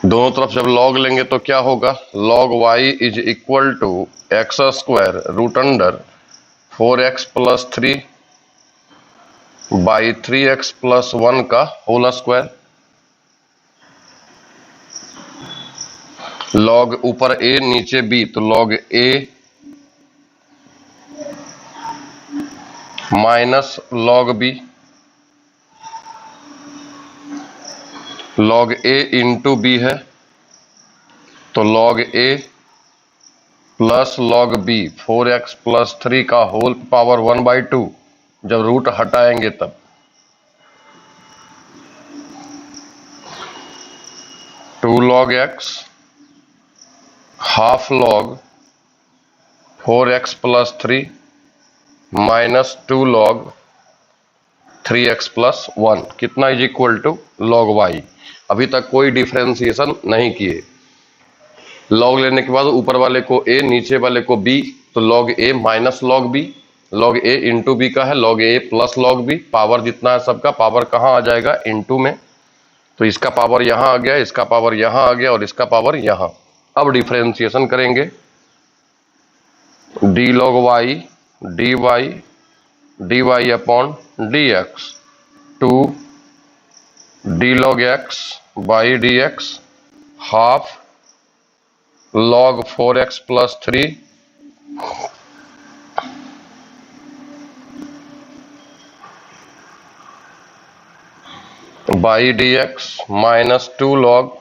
दोनों तरफ जब लॉग लेंगे तो क्या होगा, log y is equal to x square root under 4x plus 3 by 3x plus 1 का होल स्क्वायर। लॉग ऊपर a नीचे b, तो log a minus log b, log a into b है तो log a plus log b 4x plus 3 का whole power 1/2, जब root हटाएंगे तब। Two log x half log 4x plus 3 minus 2 log 3x plus 1 कितना is equal to log y। अभी तक कोई डिफरेंशिएशन नहीं किए। लॉग लेने के बाद ऊपर वाले को a नीचे वाले को b, तो log a minus log b, log a into b का है log a plus log b। Power जितना है सबका पावर कहाँ आ जाएगा, इंटू में, तो इसका पावर यहाँ आ गया, इसका पावर यहाँ आ गया और इसका पावर यहाँ। अब डिफरेंशिएशन करेंगे, d log y d y d y upon d x to d log x by D x half log 4x plus 3 by D x minus 2 log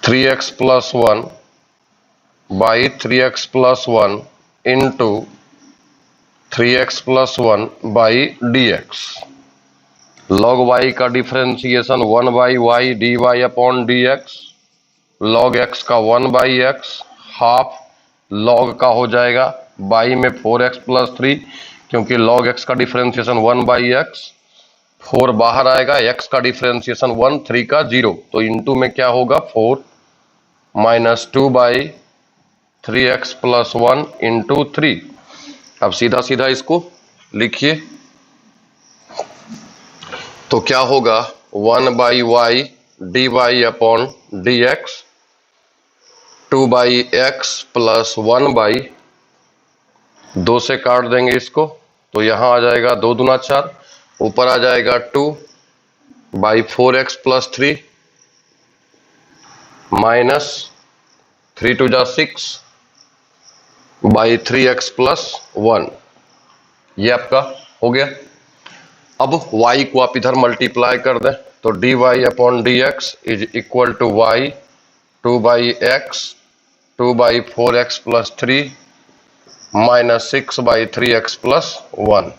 3x plus 1 by 3x plus 1 into 3x plus 1 by D x. Log y का differentiation 1 by y d y upon d x, log x का 1 by x half log का हो जाएगा by में 4x plus 3, क्योंकि log x का differentiation 1 by x, 4 बाहर आएगा, x का डिफरेंशिएशन 1, 3 का 0, तो इंटू में क्या होगा 4 minus 2 by 3x plus 1 into 3। अब सीधा सीधा इसको लिखिए तो क्या होगा 1 by y d y upon d x, 2 by x plus 1 by, 2 से काट देंगे इसको तो यहाँ आ जाएगा 2 दूना 4, ऊपर आ जाएगा 2 by 4x plus 3 minus 3 to जा 6 बाई 3x प्लस 1। ये आपका हो गया। अब y को आप इधर मल्टीप्लाई कर दें तो d y upon d x is equal to y 2 by x 2 by 4x plus 3 minus 6 by 3x plus 1।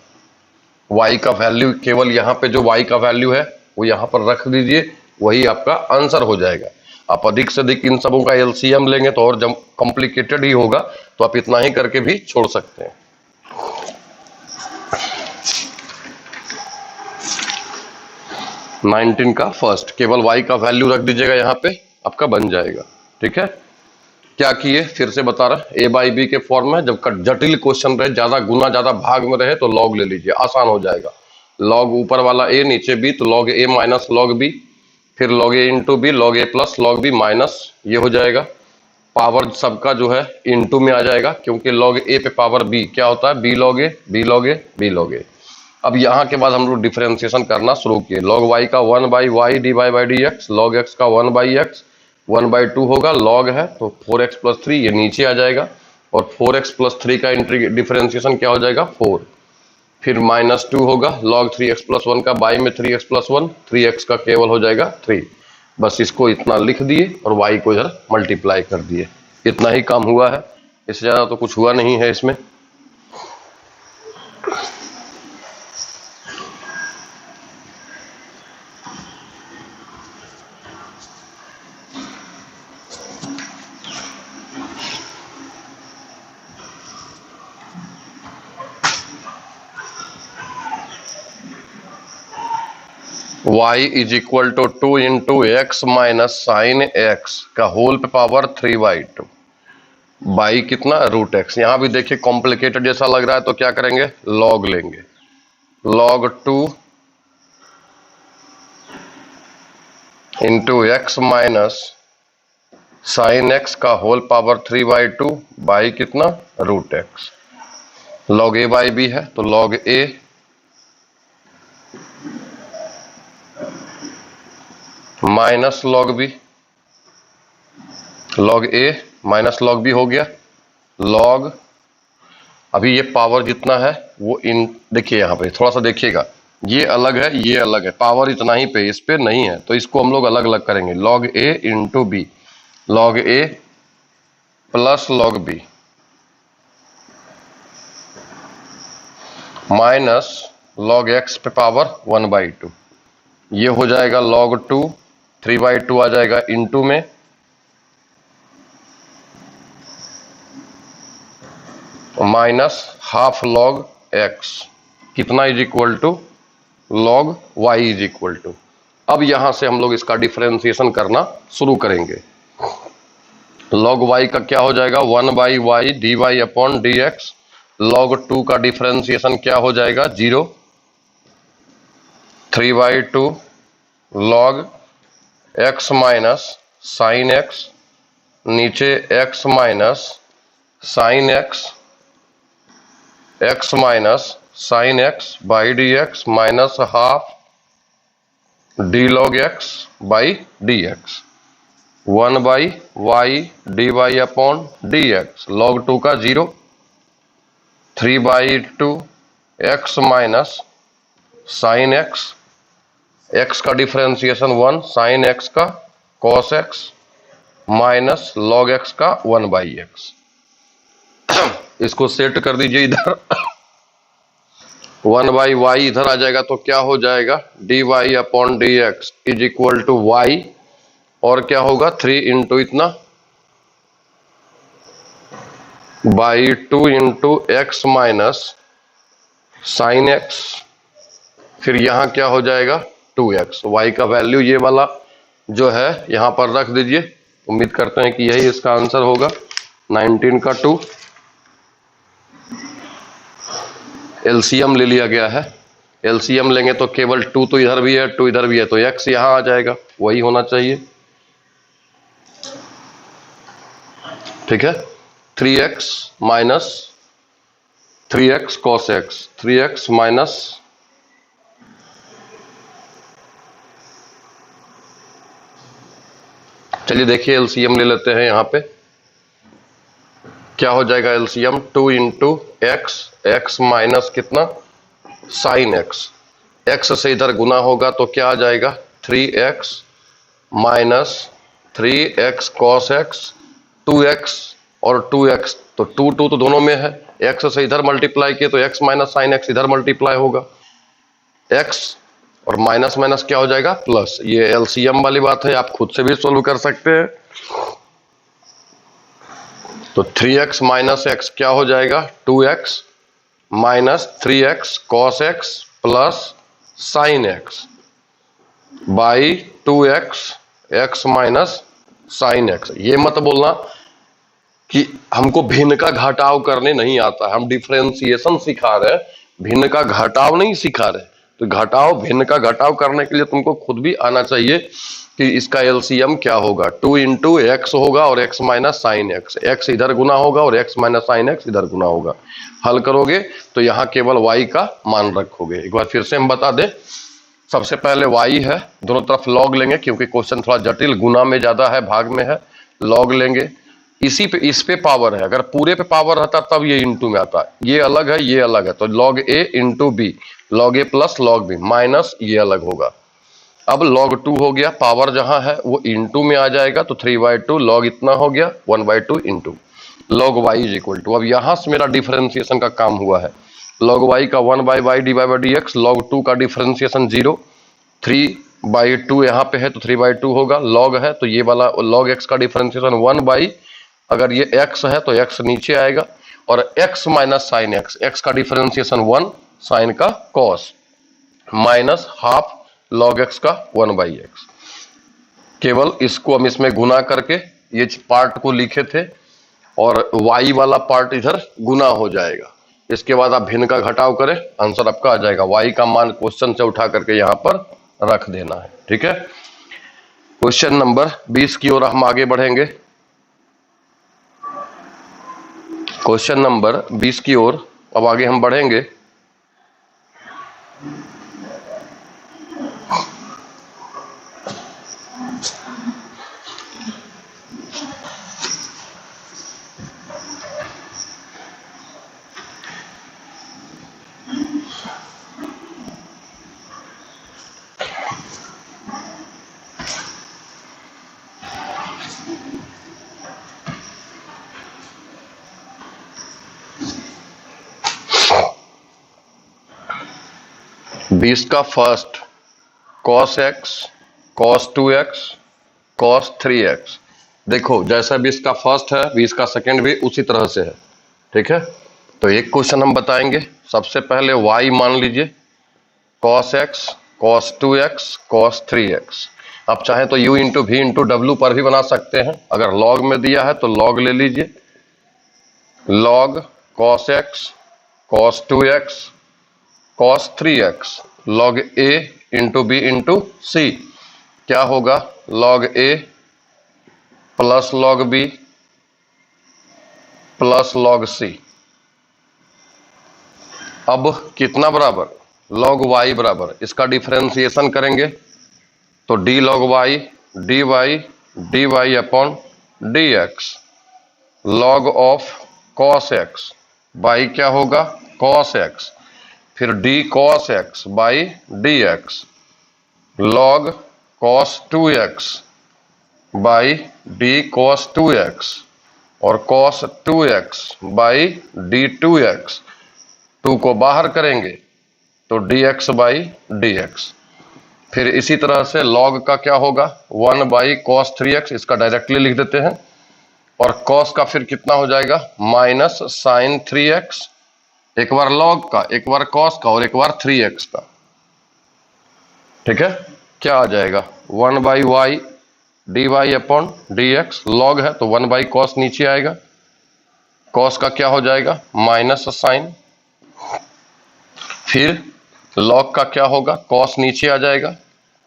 y का वैल्यू केवल यहाँ पे जो y का वैल्यू है वो यहाँ पर रख दीजिए, वही आपका आंसर हो जाएगा। आप अधिक से अधिक इन सबों का एलसीएम लेंगे तो और जब कॉम्प्लिकेटेड ही होगा, तो आप इतना ही करके भी छोड़ सकते हैं। नाइनटीन का फर्स्ट केवल y का वैल्यू रख दीजिएगा, यहाँ पे आपका बन जाएगा। ठीक है, क्या किए फिर से बता रहा, a बाई बी के फॉर्म में जब जटिल क्वेश्चन रहे, ज्यादा गुना ज्यादा भाग में रहे तो लॉग ले लीजिए, आसान हो जाएगा। लॉग ऊपर वाला a नीचे b, तो log a minus log b, फिर log a into B, log a plus log b minus, ये हो जाएगा। पावर सबका जो है इंटू में आ जाएगा, क्योंकि लॉग a पे पावर b क्या होता है, b log a b log a b log a। अब यहाँ के बाद हम लोग डिफरेंशिएशन करना शुरू किए। लॉग y का 1 by y d Y by D x, log x का 1 बाई एक्स 1/2 होगा, लॉग है तो 4x प्लस 3 ये नीचे आ जाएगा, और 4x प्लस 3 का डिफरेंशिएशन क्या हो जाएगा 4, फिर माइनस 2 होगा, लॉग 3x प्लस 1 का बाई में 3x प्लस 1, 3x का केवल हो जाएगा 3। बस इसको इतना लिख दिए और y को इधर मल्टीप्लाई कर दिए, इतना ही काम हुआ है, इससे ज़्यादा तो कुछ हुआ नहीं है इसमें। y is equal to 2 into x minus sine x का होल पे पावर 3/2 बाई कितना रूट एक्स। यहां भी देखिए कॉम्प्लिकेटेड जैसा लग रहा है तो क्या करेंगे, लॉग लेंगे, log 2 into x minus sine x का होल पावर 3/2 बाई कितना root x. Log a by b है तो log a minus log b, log a minus log b हो गया। लॉग अभी ये पावर जितना है वो इन, देखिए यहां पे थोड़ा सा देखिएगा, ये अलग है ये अलग है, पावर इतना ही पे, इस पे नहीं है, तो इसको हम लोग अलग अलग करेंगे। Log A into B, log A plus log B minus log X पे पावर 1/2, ये हो जाएगा log 2, 3/2 आ जाएगा इंटू में माइनस हाफ log x, कितना is equal to log y is equal to. अब यहां से हम लोग इसका डिफरेंशिएशन करना शुरू करेंगे। log y का क्या हो जाएगा 1/y dy upon dx। log 2 का डिफरेंशिएशन क्या हो जाएगा 0, 3/2 log x minus sine x, नीचे x minus sine x, x minus sine x by D x minus half d log x by D x, 1/y d y upon d x. Log 2 का 0, 3/2 x minus sine x, x का differentiation 1 sine x का cos x minus log x का 1/x। इसको set कर दीजिए इधर, 1/y इधर आ जाएगा तो क्या हो जाएगा dy upon d x is equal to y, और क्या होगा 3 इंटू इतना by 2 into x minus sine x, फिर यहां क्या हो जाएगा 2x। y का वैल्यू ये वाला जो है यहां पर रख दीजिए, उम्मीद करते हैं कि यही इसका आंसर होगा। 19 का 2 एलसीएम ले लिया गया है, एलसीएम लेंगे तो केवल 2 तो इधर भी है 2 इधर भी है, तो x यहां आ जाएगा, वही होना चाहिए। ठीक है, 3x minus 3x cos x, 3x minus चलिए देखिए एलसीएम ले लेते हैं यहां पे, क्या हो जाएगा LCM 2 into x, x minus कितना साइन एक्स, एक्स से इधर गुना होगा तो क्या आ जाएगा 3x minus 3x cos x, 2x और 2x, तो 2 2 तो दोनों में है, x से इधर मल्टीप्लाई किए तो x माइनस साइन एक्स इधर मल्टीप्लाई होगा, x और माइनस माइनस क्या हो जाएगा प्लस। ये एलसीएम वाली बात है, आप खुद से भी सोल्व कर सकते हैं। तो 3x माइनस एक्स क्या हो जाएगा 2x minus 3x cos x plus sign x by 2x x minus sine x. ये मत बोलना कि हमको भिन्न का घटाव करने नहीं आता, हम डिफरेंशिएशन सिखा रहे हैं, भिन्न का घटाव नहीं सिखा रहे। तो घटाव भिन्न का घटाव करने के लिए तुमको खुद भी आना चाहिए कि इसका एलसीएम क्या होगा 2 इंटू एक्स होगा और x minus sine x, x इधर गुना होगा और x माइनस साइन एक्स इधर गुना होगा। हल करोगे तो यहाँ केवल y का मान रखोगे। एक बार फिर से हम बता दें, सबसे पहले y है, दोनों तरफ log लेंगे क्योंकि क्वेश्चन थोड़ा जटिल, गुना में ज्यादा है भाग में है, log लेंगे। इसी पे इस पे पावर है, अगर पूरे पे पावर रहता तब ये इंटू में आता, ये अलग है ये अलग है, तो log a into b, log a plus log b minus ये अलग होगा। अब log 2 हो गया, पावर जहां है वो इंटू में आ जाएगा तो 3/2 log इतना हो गया 1/2 into log y is equal to. अब यहां से मेरा डिफरेंशिएशन का काम हुआ है, log y का 1/y dy/dx, log 2 का डिफरेंशिएशन 0, 3/2 यहाँ पे है तो 3/2 होगा, log है तो ये वाला log x का डिफरेंशिएशन 1/, अगर ये x है तो x नीचे आएगा, और x minus sine x, x का डिफरेंशिएशन 1 साइन का cos minus half log x का 1/x। केवल इसको हम इसमें गुना करके ये पार्ट को लिखे थे और y वाला पार्ट इधर गुना हो जाएगा। इसके बाद आप भिन्न का घटाव करें, आंसर आपका आ जाएगा। y का मान क्वेश्चन से उठा करके यहां पर रख देना है। ठीक है, क्वेश्चन नंबर 20 की ओर हम आगे बढ़ेंगे। क्वेश्चन नंबर 20 की ओर अब आगे हम बढ़ेंगे। बीस का first cos x, cos 2x, cos 3x। देखो जैसा 20 का फर्स्ट है 20 का सेकंड भी उसी तरह से है, ठीक है। तो एक क्वेश्चन हम बताएंगे। सबसे पहले y मान लीजिए cos x, cos 2x, cos 3x। आप चाहे तो u इंटू वी इंटू डब्ल्यू पर भी बना सकते हैं। अगर log में दिया है तो log ले लीजिए, log cos x, cos 2x, cos 3x, log a into B into C. क्या होगा? log a plus log b plus log c। अब कितना बराबर? log y बराबर, इसका डिफरेंशिएशन करेंगे तो d log y dy dy upon dx log of cos x by क्या होगा? cos x, फिर d cos x by dx log cos 2x by d cos 2x और cos 2x by d 2x। 2 को बाहर करेंगे तो dx by dx। फिर इसी तरह से log का क्या होगा? 1 बाई cos 3x, इसका डायरेक्टली लिख देते हैं। और cos का फिर कितना हो जाएगा? माइनस साइन 3x, एक बार log का, एक बार cos का और एक बार 3x का, ठीक है। क्या आ जाएगा? 1 by y d y upon d x. Log है तो 1 बाई कॉस नीचे आएगा, कॉस का क्या हो जाएगा? Minus sign. फिर लॉग का क्या होगा? कॉस नीचे आ जाएगा,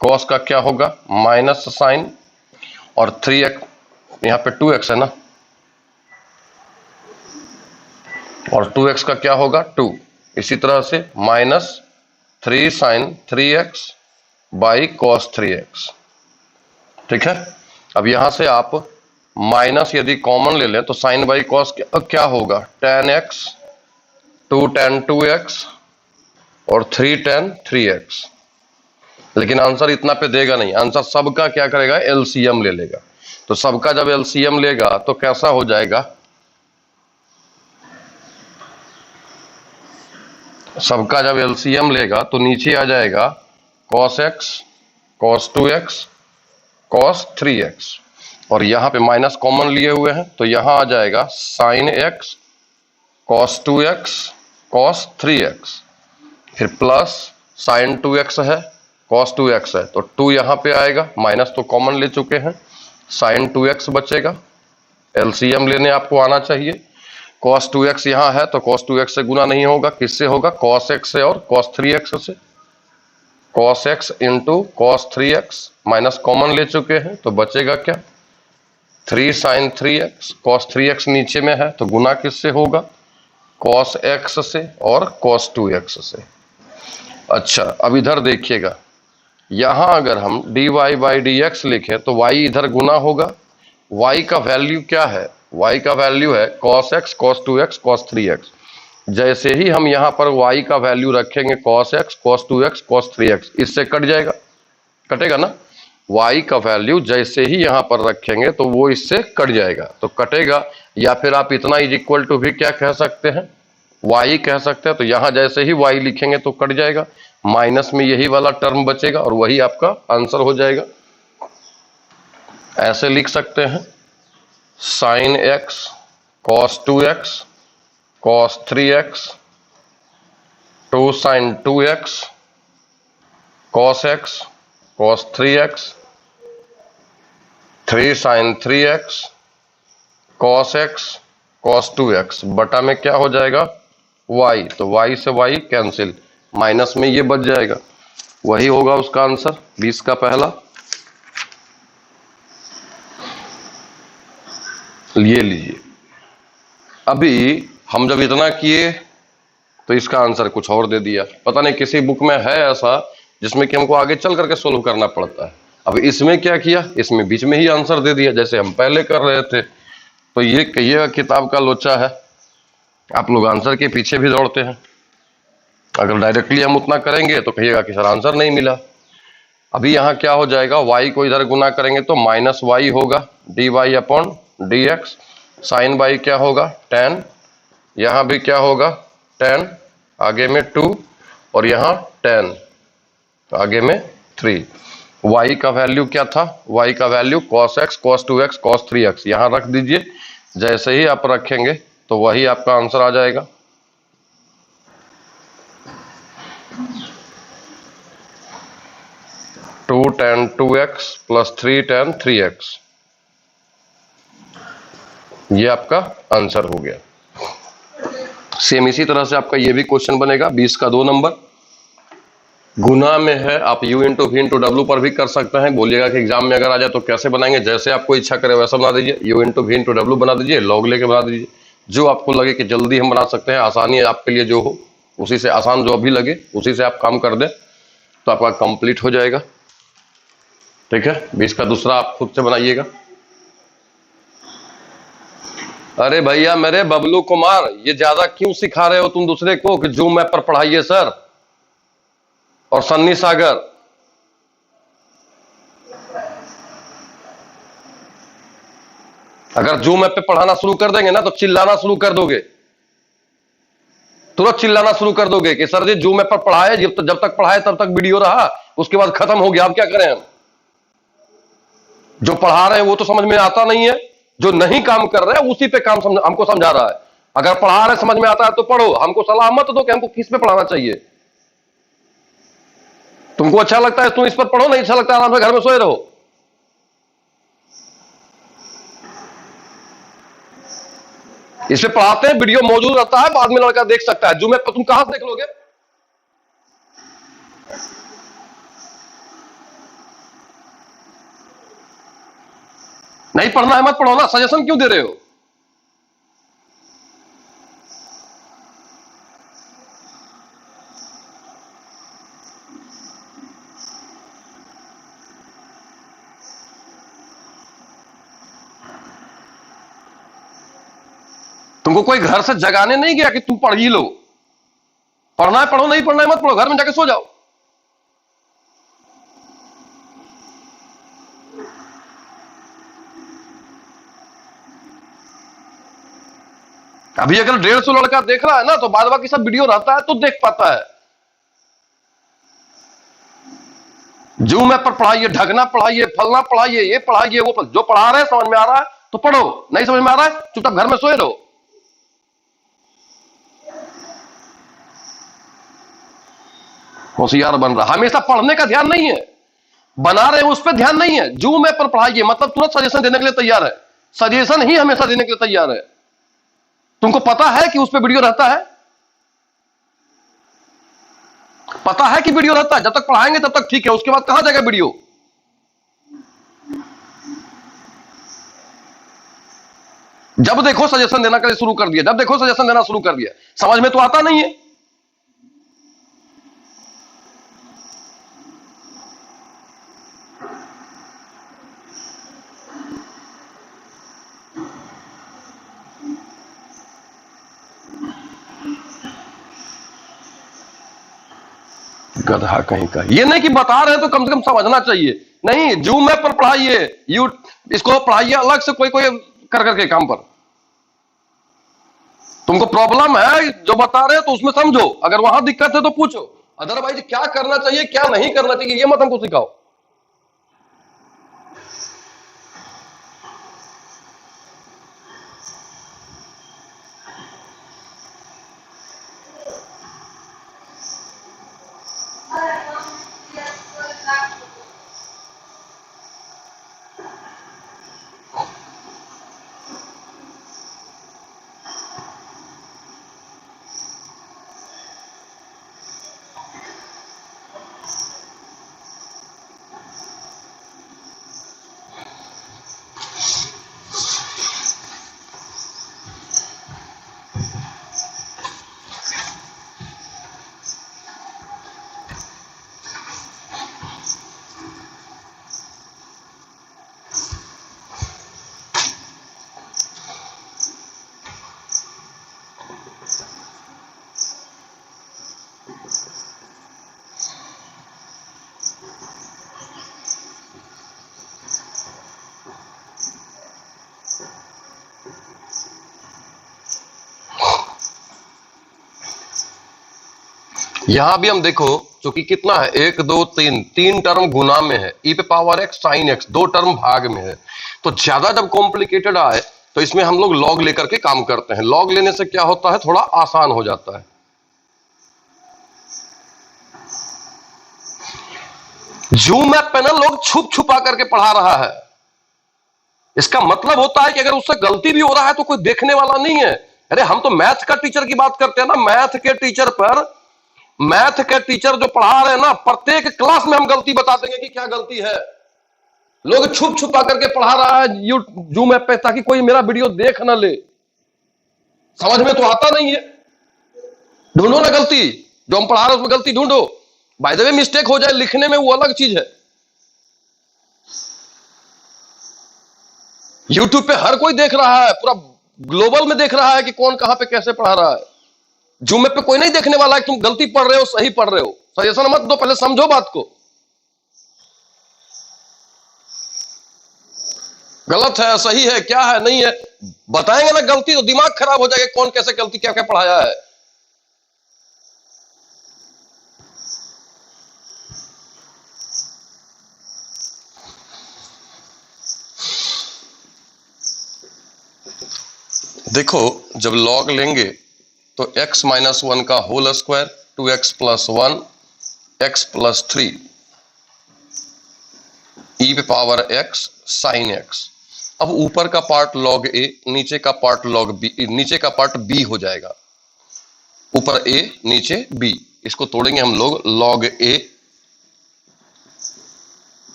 कॉस का क्या होगा? Minus sine. और 3x, यहाँ पे 2x है ना, और 2x का क्या होगा? 2। इसी तरह से minus 3 sign 3x by cos 3x, ठीक है। अब यहां से आप माइनस यदि कॉमन ले लें तो साइन बाई कॉस क्या होगा? tan x, 2 tan 2x और 3 tan 3x। लेकिन आंसर इतना पे देगा नहीं, आंसर सबका क्या करेगा? एलसीएम ले लेगा। तो सबका जब एलसीएम लेगा तो कैसा हो जाएगा? सबका जब एलसीएम लेगा तो नीचे आ जाएगा cos x, cos 2x, cos 3x, और यहां पे माइनस कॉमन लिए हुए हैं तो यहां आ जाएगा sin x, cos 2x, cos 3x, फिर प्लस sin 2x है, cos 2x है तो 2 यहां पे आएगा, माइनस तो कॉमन ले चुके हैं, sin 2x बचेगा। एलसीएम लेने आपको आना चाहिए। cos 2x यहां है तो cos 2x से गुना नहीं होगा, किससे होगा? cos x से और cos 3x से। cos x into cos 3x, minus common ले चुके हैं तो बचेगा क्या? 3 sin 3x। cos 3x नीचे में है तो गुना किससे होगा? cos x से और cos 2x से। अच्छा, अब इधर देखिएगा, यहां अगर हम dy बाई dx लिखें तो y इधर गुना होगा। y का वैल्यू क्या है? y का वैल्यू है cos x, cos 2x, cos 3x। जैसे ही हम यहां पर y का वैल्यू रखेंगे cos x, cos 2x, cos 3x, इससे कट जाएगा, कटेगा ना। y का वैल्यू जैसे ही यहां पर रखेंगे तो वो इससे कट जाएगा, तो कटेगा। या फिर आप इतना इज इक्वल टू भी क्या कह सकते हैं? y कह सकते हैं। तो यहां जैसे ही y लिखेंगे तो कट जाएगा, माइनस में यही वाला टर्म बचेगा और वही आपका आंसर हो जाएगा। ऐसे लिख सकते हैं sin x, cos 2x, cos 3x, 2 sin 2x, cos x, cos 3x, 3 sin 3x, cos x, cos 2x, बटा में क्या हो जाएगा? y, तो y से y कैंसिल, माइनस में ये बच जाएगा, वही होगा उसका आंसर 20 का पहला। ये लीजिए। अभी हम जब इतना किए तो इसका आंसर कुछ और दे दिया। पता नहीं किसी बुक में है ऐसा जिसमें कि हमको आगे चल करके सोल्व करना पड़ता है। अब इसमें क्या किया, इसमें बीच में ही आंसर दे दिया जैसे हम पहले कर रहे थे। तो ये कहिएगा किताब का लोचा है, आप लोग आंसर के पीछे भी दौड़ते हैं। अगर डायरेक्टली हम उतना करेंगे तो कहिएगा कि सर आंसर नहीं मिला। अभी यहाँ क्या हो जाएगा, y को इधर गुना करेंगे तो माइनस वाई होगा dy upon d x. Sine by क्या होगा tan, यहाँ भी क्या होगा tan, आगे में 2 और यहाँ tan, आगे में 3। y का वैल्यू क्या था, y का value cos x, cos 2x, cos 3x यहाँ रख दीजिए। जैसे ही आप रखेंगे तो वही आपका आंसर आ जाएगा। To tan 2x plus 3 tan 3x, ये आपका आंसर हो गया। सेम इसी तरह से आपका ये भी क्वेश्चन बनेगा 20 का 2 नंबर। गुना में है, आप u इंटू v इंटू डब्ल्यू पर भी कर सकते हैं। बोलिएगा कि एग्जाम में अगर आ जाए तो कैसे बनाएंगे, जैसे आपको इच्छा करे वैसा बना दीजिए। u into v into W बना दीजिए, लॉग लेके बना दीजिए। जो आपको लगे कि जल्दी हम बना सकते हैं, आसानी है आपके लिए जो हो, उसी से आसान जो अभी लगे उसी से आप काम कर दें तो आपका कंप्लीट हो जाएगा। ठीक है, 20 का दूसरा आप खुद से बनाइएगा। अरे भैया मेरे बबलू कुमार, ये ज्यादा क्यों सिखा रहे हो तुम दूसरे को कि जूम ऐप पर पढ़ाइए सर, और सन्नी सागर। अगर जूम ऐप पे पढ़ाना शुरू कर देंगे ना तो चिल्लाना शुरू कर दोगे, तुरंत चिल्लाना शुरू कर दोगे कि सर जी जूम ऐप पर पढ़ाए, जब तक पढ़ाए तब तक वीडियो रहा, उसके बाद खत्म हो गया, अब क्या करें हम। जो पढ़ा रहे हैं वो तो समझ में आता नहीं है, जो नहीं काम कर रहे हैं उसी पे काम हमको समझा रहा है। अगर पढ़ा रहे समझ में आता है तो पढ़ो, हमको सलाह मत दो कि हमको किस पे पढ़ाना चाहिए। तुमको अच्छा लगता है तुम इस पर पढ़ो, नहीं अच्छा लगता है आराम से घर में सोए रहो। इस पे पढ़ाते हैं, वीडियो मौजूद रहता है, बाद में लड़का देख सकता है। जूम ऐप पर तुम कहां से देख लोगे। नहीं पढ़ना है मत पढ़ो ना, सजेशन क्यों दे रहे हो। तुमको कोई घर से जगाने नहीं गया कि तुम पढ़ ही लो। पढ़ना है पढ़ो, नहीं पढ़ना है मत पढ़ो, घर में जाके सो जाओ। अभी अगर 150 लड़का देख रहा है ना तो बाद बाकी सब वीडियो रहता है तो देख पाता है। जूम ऐप पर पढ़ाइए, ढगना पढ़ाइए, फलना पढ़ाइए, ये पढ़ाइए वो जो पढ़ा रहे हैं समझ में आ रहा है तो पढ़ो, नहीं समझ में आ रहा है चुपचाप घर में सोए रहो। होशियार बन रहा, हमेशा पढ़ने का ध्यान नहीं है, बना रहे हैं उस पर ध्यान नहीं है। जूम ऐप पर पढ़ाइए मतलब तुरंत सजेशन देने के लिए तैयार है, सजेशन ही हमेशा देने के लिए तैयार है। तुमको पता है कि उस पर वीडियो रहता है, पता है कि वीडियो रहता है, जब तक पढ़ाएंगे तब तक ठीक है, उसके बाद कहां जाएगा वीडियो। जब देखो सजेशन देना के लिए शुरू कर दिया, जब देखो सजेशन देना शुरू कर दिया, समझ में तो आता नहीं है। गधा कहीं का, ये नहीं कि बता रहे हैं तो कम से कम समझना चाहिए। नहीं, जूम ऐप पर पढ़ाइए, यू इसको पढ़ाइए अलग से, कोई कोई कर करके काम पर। तुमको प्रॉब्लम है जो बता रहे हैं तो उसमें समझो, अगर वहां दिक्कत है तो पूछो, अदरवाइज क्या करना चाहिए क्या नहीं करना चाहिए ये मत हमको सिखाओ। यहां भी हम देखो, क्योंकि कितना है, 1 2 3, 3 टर्म गुना में है, e पे power x sin x 2 term भाग में है। तो ज्यादा जब कॉम्प्लिकेटेड आए तो इसमें हम लोग लॉग लेकर के काम करते हैं। लॉग लेने से क्या होता है, थोड़ा आसान हो जाता है। जूम ऐप पे ना लोग छुप छुपा करके पढ़ा रहा है। इसका मतलब होता है कि अगर उससे गलती भी हो रहा है तो कोई देखने वाला नहीं है। अरे हम तो मैथ का टीचर की बात करते हैं ना, मैथ के टीचर जो पढ़ा रहे हैं ना, प्रत्येक क्लास में हम गलती बता देंगे कि क्या गलती है। लोग छुप छुपा करके पढ़ा रहा है जूम ऐप पे, ताकि कोई मेरा वीडियो देख ना ले। समझ में तो आता नहीं है। ढूंढो ना गलती, जो हम पढ़ा रहे हैं उसमें गलती ढूंढो। बाय द वे मिस्टेक हो जाए लिखने में वो अलग चीज है। यूट्यूब पे हर कोई देख रहा है, पूरा ग्लोबल में देख रहा है कि कौन कहां पे कैसे पढ़ा रहा है। जूम पे कोई नहीं देखने वाला है कि तुम गलती पढ़ रहे हो सही पढ़ रहे हो। सजेशन मत दो, पहले समझो बात को। गलत है, सही है, क्या है, नहीं है, बताएंगे ना गलती तो दिमाग खराब हो जाएगा, कौन कैसे गलती क्या क्या पढ़ाया है। देखो, जब लॉग लेंगे तो x माइनस 1 का whole square 2x plus 1 x plus 3 e पे पावर x साइन x। अब ऊपर का पार्ट log a, नीचे का पार्ट log b, नीचे का पार्ट b हो जाएगा। ऊपर a नीचे b, इसको तोड़ेंगे हम लोग log a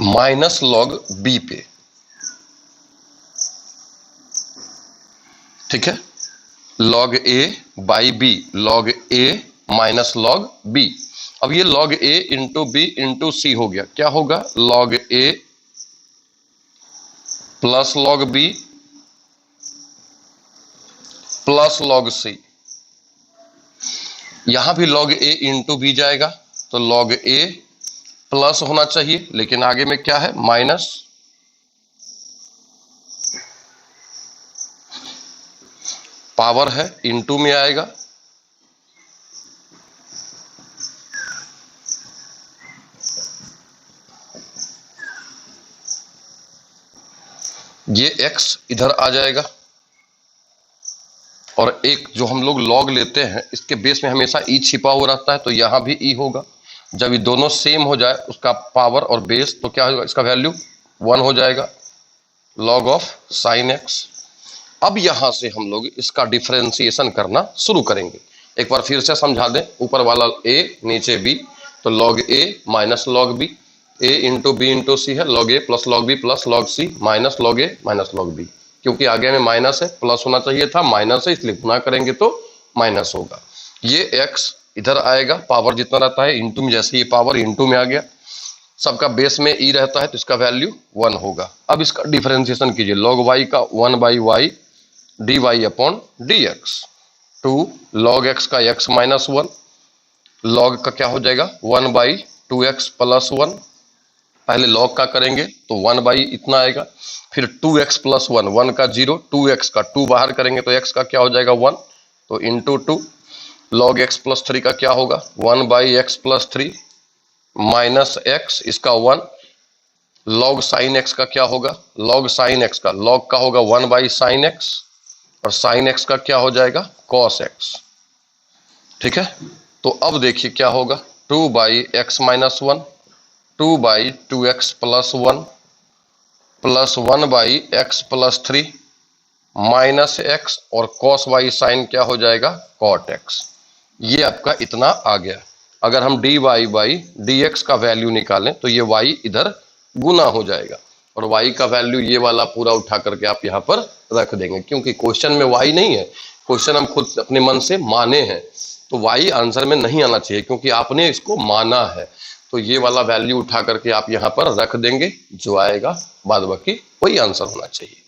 minus log b पे। ठीक है, log a by b, log a minus log b। अब ये log a into b into c हो गया। क्या होगा, log a plus log b plus log c। यहां भी log a इंटू b जाएगा, तो log a प्लस होना चाहिए, लेकिन आगे में क्या है, माइनस। पावर है, इंटू में आएगा, ये x इधर आ जाएगा। और एक जो हम लोग log लेते हैं, इसके बेस में हमेशा e छिपा हुआ रहता है, तो यहां भी e होगा। जब ये दोनों सेम हो जाए, उसका पावर और बेस, तो क्या होगा, इसका वैल्यू 1 हो जाएगा, log ऑफ साइन x। अब यहां से हम लोग इसका डिफरेंशिएशन करना शुरू करेंगे। एक बार फिर से समझा दें, ऊपर वाला a नीचे b, तो log a minus log b, a into B into C है, log a plus log b plus log c minus log a minus log b। क्योंकि आगे में माइनस है, प्लस होना चाहिए था, माइनस है, इसलिए गुना करेंगे तो माइनस होगा। ये x इधर आएगा, पावर जितना रहता है इंटू में, जैसे ये पावर इंटू में आ गया, सबका बेस में e रहता है, तो इसका वैल्यू 1 होगा। अब इसका डिफरेंशिएशन कीजिए, log y का 1 by y d y upon d x, two log x का x माइनस 1, log का क्या हो जाएगा 1 बाई 2x प्लस 1। पहले log का करेंगे तो 1 बाई इतना आएगा, फिर 2x प्लस 1, 1 का 0, 2x का 2 बाहर करेंगे तो x का क्या हो जाएगा 1, तो इंटू 2। log x प्लस 3 का क्या होगा 1 by x plus 3 minus x, इसका 1। log साइन x का क्या होगा, log साइन x का, log का होगा 1 बाई साइन x, और साइन x का क्या हो जाएगा cos x। ठीक है, तो अब देखिए क्या होगा, 2 by x minus 1, 2 by 2x plus 1 plus 1 by x plus 3 minus x, और cos y साइन क्या हो जाएगा cot x। ये आपका इतना आ गया। अगर हम dy बाई dx का वैल्यू निकालें तो ये y इधर गुना हो जाएगा, और y का वैल्यू ये वाला पूरा उठा करके आप यहाँ पर रख देंगे, क्योंकि क्वेश्चन में y नहीं है, क्वेश्चन हम खुद अपने मन से माने हैं, तो y आंसर में नहीं आना चाहिए, क्योंकि आपने इसको माना है। तो ये वाला वैल्यू उठा करके आप यहाँ पर रख देंगे, जो आएगा बाद बाकी वही आंसर होना चाहिए।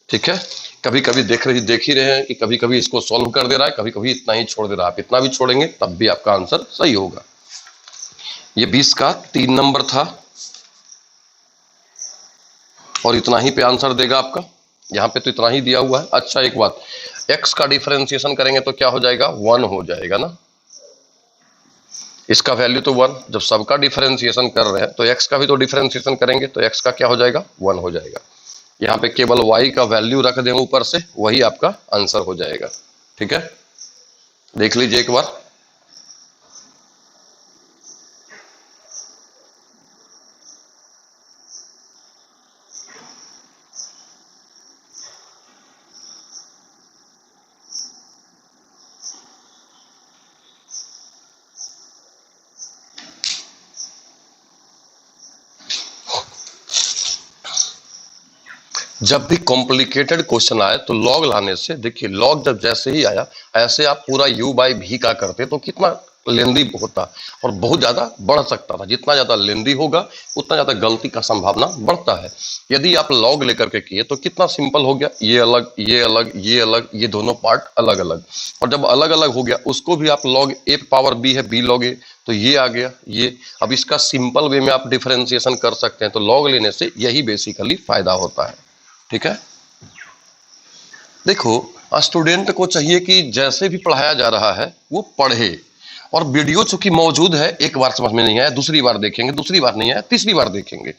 ठीक है, कभी कभी देख ही रहे हैं कि कभी कभी इसको सॉल्व कर दे रहा है, कभी कभी इतना ही छोड़ दे रहा है। आप इतना भी छोड़ेंगे तब भी आपका आंसर सही होगा। ये 20 का 3 नंबर था, और इतना ही पे आंसर देगा आपका। यहाँ पे तो इतना ही दिया हुआ है। अच्छा एक बात, x का डिफरेंशिएशन करेंगे तो क्या हो जाएगा, 1 हो जाएगा ना। इसका वैल्यू तो 1, जब सबका डिफरेंशिएशन कर रहे हैं तो x का भी तो डिफरेंशिएशन करेंगे तो x का क्या हो जाएगा, 1 हो जाएगा। यहाँ पे केवल y का वैल्यू रख दें ऊपर से, वही आपका आंसर हो जाएगा। ठीक है, देख लीजिए एक बार। जब भी कॉम्प्लिकेटेड क्वेश्चन आए तो लॉग लाने से, देखिए लॉग जब जैसे ही आया, ऐसे आप पूरा u बाई भी का करते तो कितना लेंदी होता और बहुत ज्यादा बढ़ सकता था। जितना ज्यादा लेंदी होगा उतना ज्यादा गलती का संभावना बढ़ता है। यदि आप लॉग लेकर के किए तो कितना सिंपल हो गया, ये अलग ये अलग ये अलग, ये दोनों पार्ट अलग अलग, और जब अलग अलग हो गया उसको भी आप लॉग a पावर b है, b लॉग a, तो ये आ गया ये। अब इसका सिंपल वे में आप डिफरेंशिएशन कर सकते हैं, तो लॉग लेने से यही बेसिकली फायदा होता है। ठीक है, देखो स्टूडेंट को चाहिए कि जैसे भी पढ़ाया जा रहा है वो पढ़े, और वीडियो चूंकि मौजूद है, एक बार समझ में नहीं आया दूसरी बार देखेंगे, दूसरी बार नहीं आया तीसरी बार देखेंगे।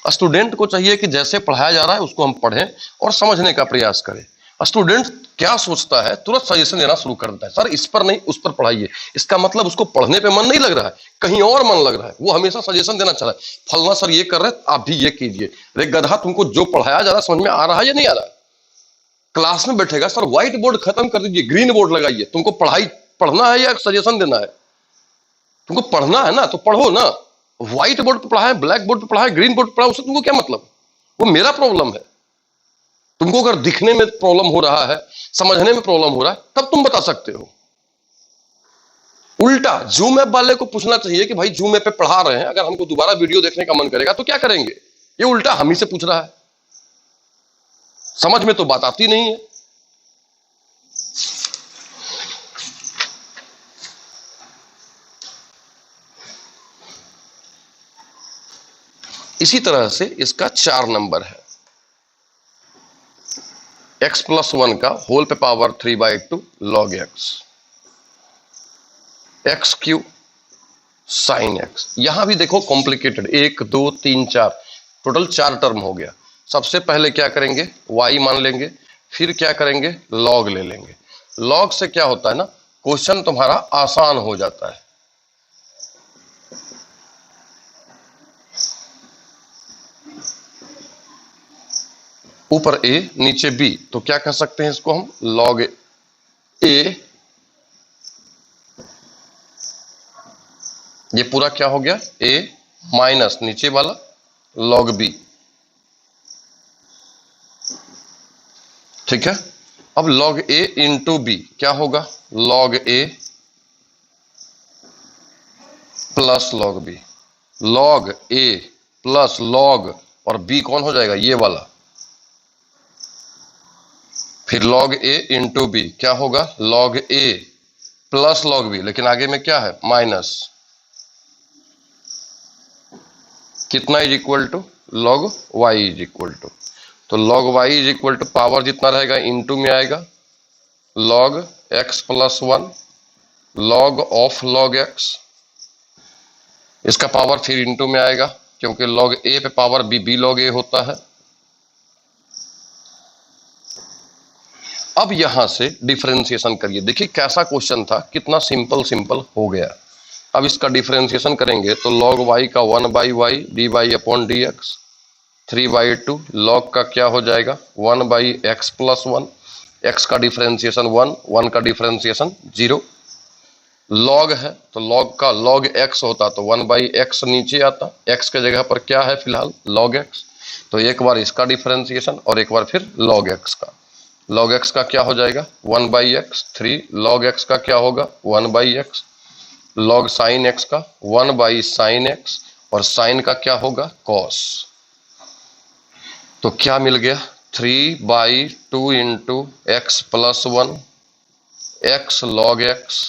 स्टूडेंट को चाहिए कि जैसे पढ़ाया जा रहा है उसको हम पढ़ें और समझने का प्रयास करें। स्टूडेंट क्या सोचता है, तुरंत सजेशन देना शुरू कर देता है, सर इस पर नहीं उस पर पढ़ाइए। इसका मतलब उसको पढ़ने पे मन नहीं लग रहा है, कहीं और मन लग रहा है, वो हमेशा सजेशन देना चाह रहा है, फलना सर ये कर रहे हैं आप भी ये कीजिए। अरे गधा, तुमको जो पढ़ाया जा रहा है समझ में आ रहा है या नहीं आ रहा है? क्लास में बैठेगा, सर व्हाइट बोर्ड खत्म कर दीजिए, ग्रीन बोर्ड लगाइए। तुमको पढ़ना है या सजेशन देना है? तुमको पढ़ना है ना तो पढ़ो ना। व्हाइट बोर्ड पर पढ़ा है, ब्लैक बोर्ड पर पढ़ा है, ग्रीन बोर्ड पर पढ़ा है, उससे तुमको क्या मतलब? वो मेरा प्रॉब्लम है। तुमको अगर दिखने में प्रॉब्लम हो रहा है, समझने में प्रॉब्लम हो रहा है, तब तुम बता सकते हो। उल्टा जूम ऐप वाले को पूछना चाहिए कि भाई जूम ऐप पे पढ़ा रहे हैं, अगर हमको दोबारा वीडियो देखने का मन करेगा तो क्या करेंगे? ये उल्टा हम ही से पूछ रहा है, समझ में तो बात आती नहीं है। इसी तरह से इसका 4 नंबर है, x प्लस 1 का होल पे पावर 3/2 log x क्यू साइन x। यहां भी देखो कॉम्प्लिकेटेड, 1 2 3 4 टोटल 4 टर्म हो गया। सबसे पहले क्या करेंगे, y मान लेंगे, फिर क्या करेंगे, log ले लेंगे। log से क्या होता है ना, क्वेश्चन तुम्हारा आसान हो जाता है। ऊपर a नीचे b, तो क्या कह सकते हैं इसको हम, log a, ये पूरा क्या हो गया a माइनस नीचे वाला log b। ठीक है, अब log a इंटू b क्या होगा, log a plus log b। log a plus log और b कौन हो जाएगा, ये वाला। फिर log a इंटू बी क्या होगा, log a plus log b, लेकिन आगे में क्या है, माइनस, कितना is equal to log y is equal to, तो log y is equal to power जितना रहेगा इंटू में आएगा log x plus 1 log of log x, इसका पावर फिर इंटू में आएगा क्योंकि log a पे पावर b log a होता है। अब यहां से डिफरेंशिएशन करिए, देखिए कैसा क्वेश्चन था, कितना सिंपल हो गया। अब इसका डिफरेंशिएशन करेंगे तो log y का 1/y dy upon dx 3/2 log का क्या हो जाएगा 1/x प्लस 1, x का डिफरेंशिएशन 1, 1 का डिफरेंशिएशन 0। log है तो log का log x होता तो 1/x नीचे आता, x के जगह पर क्या है फिलहाल log x, तो एक बार इसका डिफरेंशिएशन और एक बार फिर log x का। log x का क्या हो जाएगा 1/x 3, log x का क्या होगा 1/x, log sin x का 1/sin x, और sin का क्या होगा cos। तो क्या मिल गया 3/2 into x plus 1 x log x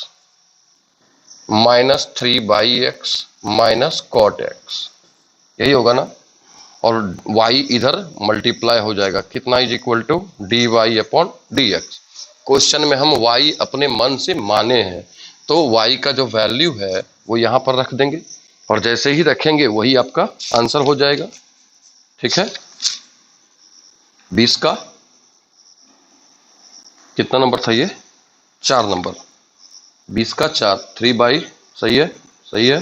minus 3/x minus cot x, यही होगा ना। और y इधर मल्टीप्लाई हो जाएगा, कितना is equal to dy upon dx। Question में हम y अपने मन से माने हैं, तो y का जो वैल्यू है वो यहाँ पर रख देंगे, और जैसे ही रखेंगे वही आपका आंसर हो जाएगा। ठीक है, 20 का कितना नंबर था ये, 4 नंबर, 20 का 4, 3/, सही है, सही है,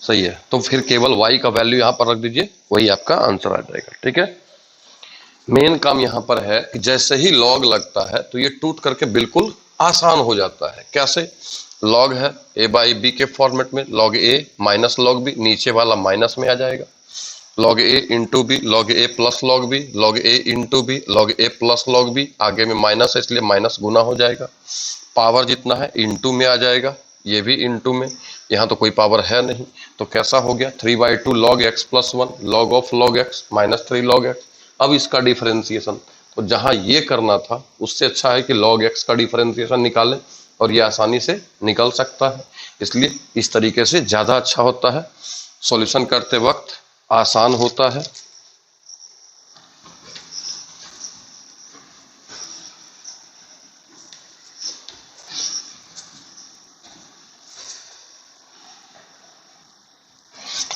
सही है। तो फिर केवल y का वैल्यू यहाँ पर रख दीजिए, वही आपका आंसर आ जाएगा। ठीक है, मेन काम यहाँ पर है कि जैसे ही लॉग लगता है तो ये टूट करके बिल्कुल आसान हो जाता है। कैसे, लॉग है a/b के फॉर्मेट में, log a minus log b, नीचे वाला माइनस में आ जाएगा, log a into b, log a plus log b, log a into b, log a plus log b, आगे में माइनस है इसलिए माइनस गुना हो जाएगा, पावर जितना है इंटू में आ जाएगा, ये भी इंटू में, यहाँ तो कोई पावर है नहीं, तो कैसा हो गया 3/2 log x plus 1 log of log x minus 3 log x। अब इसका डिफरेंशिएशन, तो जहां ये करना था उससे अच्छा है कि log x का डिफरेंशिएशन निकालें, और ये आसानी से निकल सकता है, इसलिए इस तरीके से ज्यादा अच्छा होता है, सॉल्यूशन करते वक्त आसान होता है।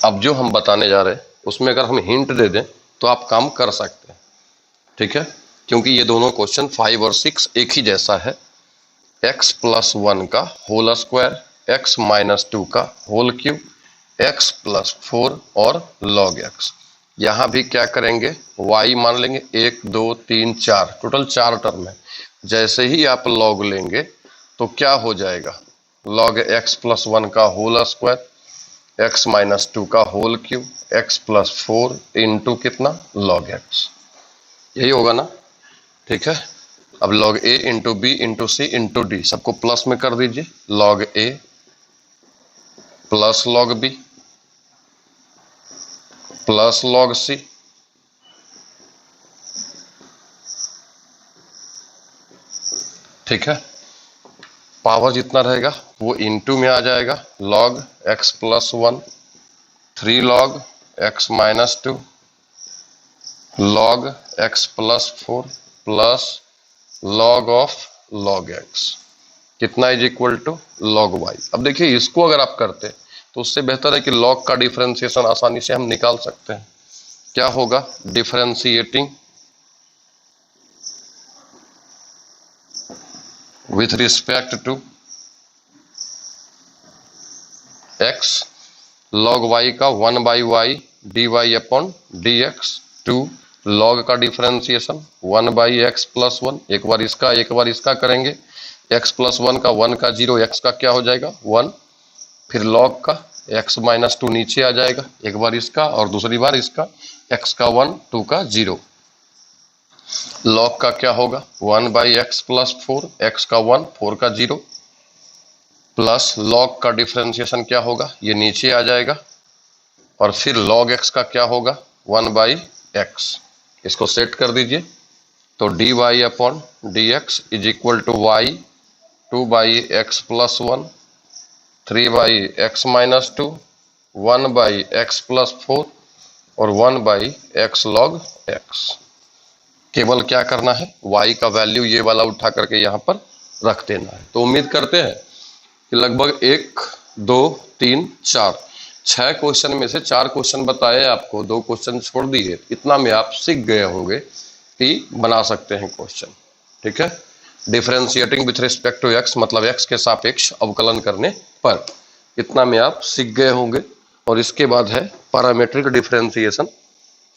अब जो हम बताने जा रहे हैं उसमें अगर हम हिंट दे दें तो आप काम कर सकते हैं। ठीक है, क्योंकि ये दोनों क्वेश्चन 5 और 6 एक ही जैसा है, x प्लस 1 का होल स्क्वायर, x माइनस 2 का होल क्यूब, x प्लस 4 और log x। यहाँ भी क्या करेंगे, y मान लेंगे 1 2 3 4, टोटल 4 टर्म है। जैसे ही आप log लेंगे तो क्या हो जाएगा, log x प्लस 1 का होल स्क्वायर, x माइनस 2 का whole cube, x plus 4 into कितना log x, यही होगा ना। ठीक है, अब log a into B into c into d सबको प्लस में कर दीजिए, log a plus log b plus log c, ठीक है, पावर जितना रहेगा वो इंटू में आ जाएगा, log x plus 1 3 log x minus 2 log x plus 4 plus log of log x, कितना is equal to log y। अब देखिए इसको अगर आप करते तो उससे बेहतर है कि log का डिफरेंशिएशन आसानी से हम निकाल सकते हैं। क्या होगा, differentiating with respect to x, log y का 1/y dy upon dx, 2 log का डिफरेंशिएशन 1/x प्लस 1, एक बार इसका करेंगे, x प्लस 1 का 1 का 0, x का क्या हो जाएगा 1, फिर log का x माइनस 2 नीचे आ जाएगा, एक बार इसका और दूसरी बार इसका, x का 1 2 का 0, log का क्या होगा 1/x प्लस 4, x का 1 4 का 0, प्लस log का डिफरेंशिएशन क्या होगा, ये नीचे आ जाएगा, और फिर log x का क्या होगा 1/x, इसको सेट कर दीजिए, तो dy upon dx is equal to y 2/x plus 1 3/x minus 2 1/x plus 4 और 1/x log x। केवल क्या करना है, y का वैल्यू ये वाला उठा करके यहाँ पर रख देना है। तो उम्मीद करते हैं कि लगभग 1 2 3 4 6 क्वेश्चन में से 4 क्वेश्चन बताए आपको, 2 क्वेश्चन छोड़ दिए, इतना में आप सीख गए होंगे कि बना सकते हैं क्वेश्चन। ठीक है, differentiating with respect to x मतलब x के सापेक्ष अवकलन करने पर, इतना में आप सीख गए होंगे। और इसके बाद है पैरामीट्रिक डिफरेंशिएशन,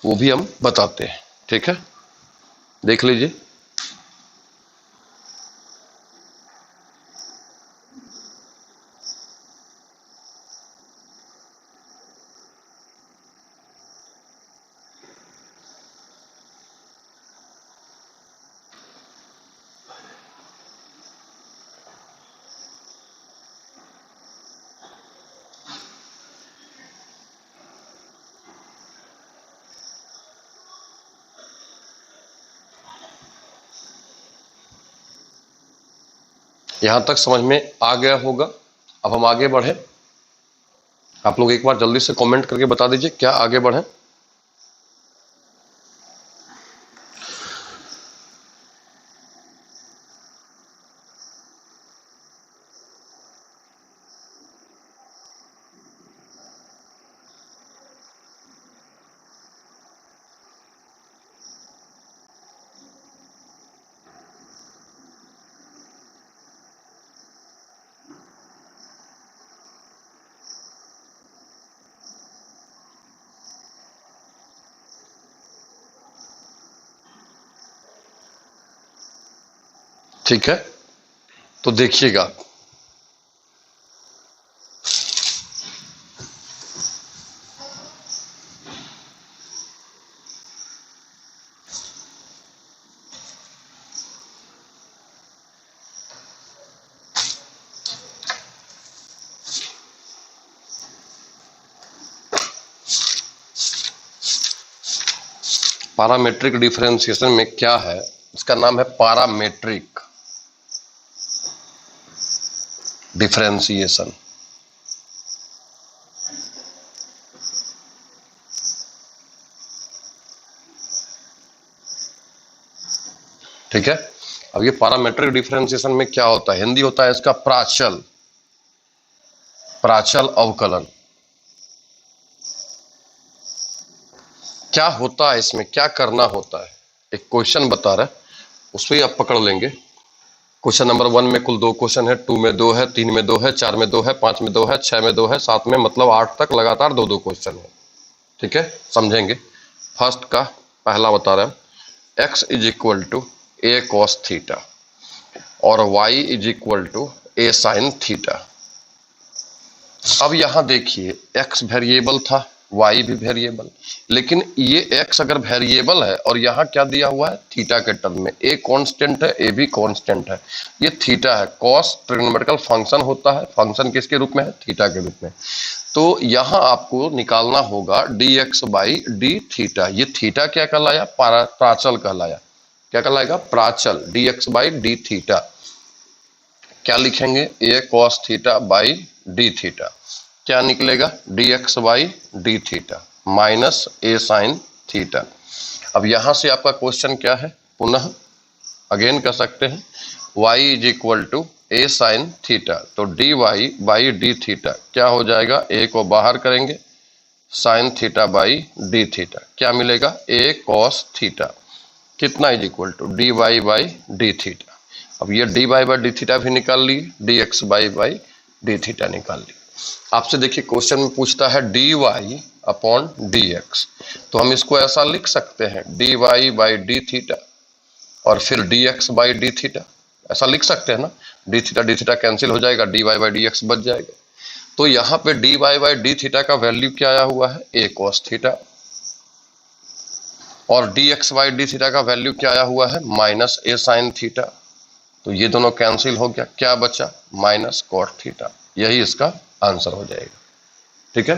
वो भी हम बताते हैं। ठीक है, देख लीजिए। यहां तक समझ में आ गया होगा। अब हम आगे बढ़े, आप लोग एक बार जल्दी से कमेंट करके बता दीजिए क्या आगे बढ़े। ठीक है, तो देखिएगा पैरामीट्रिक डिफरेंशिएशन में क्या है, इसका नाम है पैरामीट्रिक डिफरेंशिएशन। ठीक है, अब ये पैरामीट्रिक डिफरेंशिएशन में क्या होता है, हिंदी होता है इसका प्राचल, प्राचल अवकलन। क्या होता है इसमें, क्या करना होता है, एक क्वेश्चन बता रहा है, उसमें आप पकड़ लेंगे। क्वेश्चन नंबर 1 में कुल 2 क्वेश्चन है, 2 में 2 है, 3 में 2 है, 4 में 2 है, 5 में 2 है, 6 में 2 है, 7 में, मतलब 8 तक लगातार 2-2 क्वेश्चन है। ठीक है, समझेंगे। फर्स्ट का पहला बता रहे हैं, x is equal to a cos theta और y is equal to a sine theta. अब यहां देखिए x वेरिएबल था, y भी वेरिएबल, लेकिन ये x अगर वेरिएबल है और यहाँ क्या दिया हुआ है थीटा के टर्म में, a कांस्टेंट है, a भी कांस्टेंट है, ये थीटा है, cos ट्रिग्नोमेट्रिकल फंक्शन होता है, फंक्शन किसके रूप में है, थीटा के रूप में। तो यहाँ आपको निकालना होगा dx बाई डी थीटा। ये थीटा क्या कहलाया, प्राचल कहलाया, क्या कहलाएगा, प्राचल, dx बाई डी थीटा। क्या लिखेंगे, a cos theta by D theta, क्या निकलेगा, dx by D theta minus A sine theta. अब यहां से आपका क्वेश्चन क्या है, पुनः अगेन कर सकते हैं, y is equal to a sine theta, तो dy बाई डी थीटा क्या हो जाएगा, a को बाहर करेंगे, sine theta by D theta, क्या मिलेगा, a cos थीटा, कितना is equal to dy by D theta. अब ये dy बाई डी थीटा भी निकाल लिए, dx बाई डी थीटा निकाल लिए। आपसे देखिए क्वेश्चन में पूछता है dy अपॉन dx, तो हम इसको ऐसा लिख सकते हैं dy बाई डी थीटा और फिर dx बाई डी थीटा, ऐसा लिख सकते हैं ना, डी थीटा कैंसिल हो जाएगा, dy बाई dx बच जाएगा। तो यहाँ पे dy बाई डी थीटा का वैल्यू क्या आया हुआ है, a cos थीटा, और dx बाई डी थीटा का वैल्यू क्या आया हुआ है, माइनस ए साइन थीटा। तो ये दोनों कैंसिल हो गया, क्या बचा, माइनस कॉट थीटा, यही इसका आंसर हो जाएगा। ठीक है,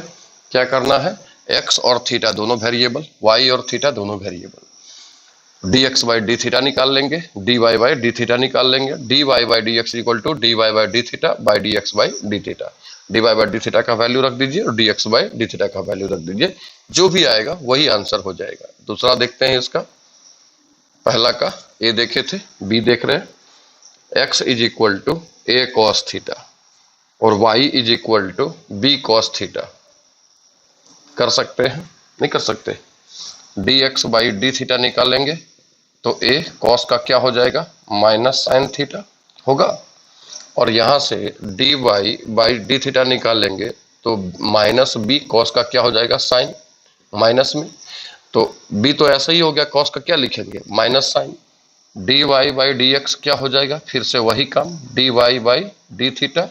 क्या करना है, x और थीटा दोनों वेरिएबल, y और थीटा दोनों variable, dx by D theta निकाल लेंगे, dy बाई डी थीटा निकाल लेंगे, dy by dx equal to dy by D theta by dx by D theta, dy by D theta का value रख दीजिए और dx बाई डी थीटा का value रख दीजिए, जो भी आएगा वही आंसर हो जाएगा। दूसरा देखते हैं इसका, पहला का a देखे थे, b देख रहे हैं, x is equal to a cos theta और y is equal to b cos theta, कर सकते हैं, नहीं कर सकते, dx बाई डी थीटा निकालेंगे तो a कॉस का क्या हो जाएगा, माइनस साइन थीटा होगा, और यहां से dy बाई डी थीटा निकालेंगे तो माइनस बी कॉस का क्या हो जाएगा, साइन, माइनस में, तो b तो ऐसा ही हो गया, कॉस का क्या लिखेंगे, minus sine, dy by dx क्या हो जाएगा, फिर से वही काम, dy बाई डी थीटा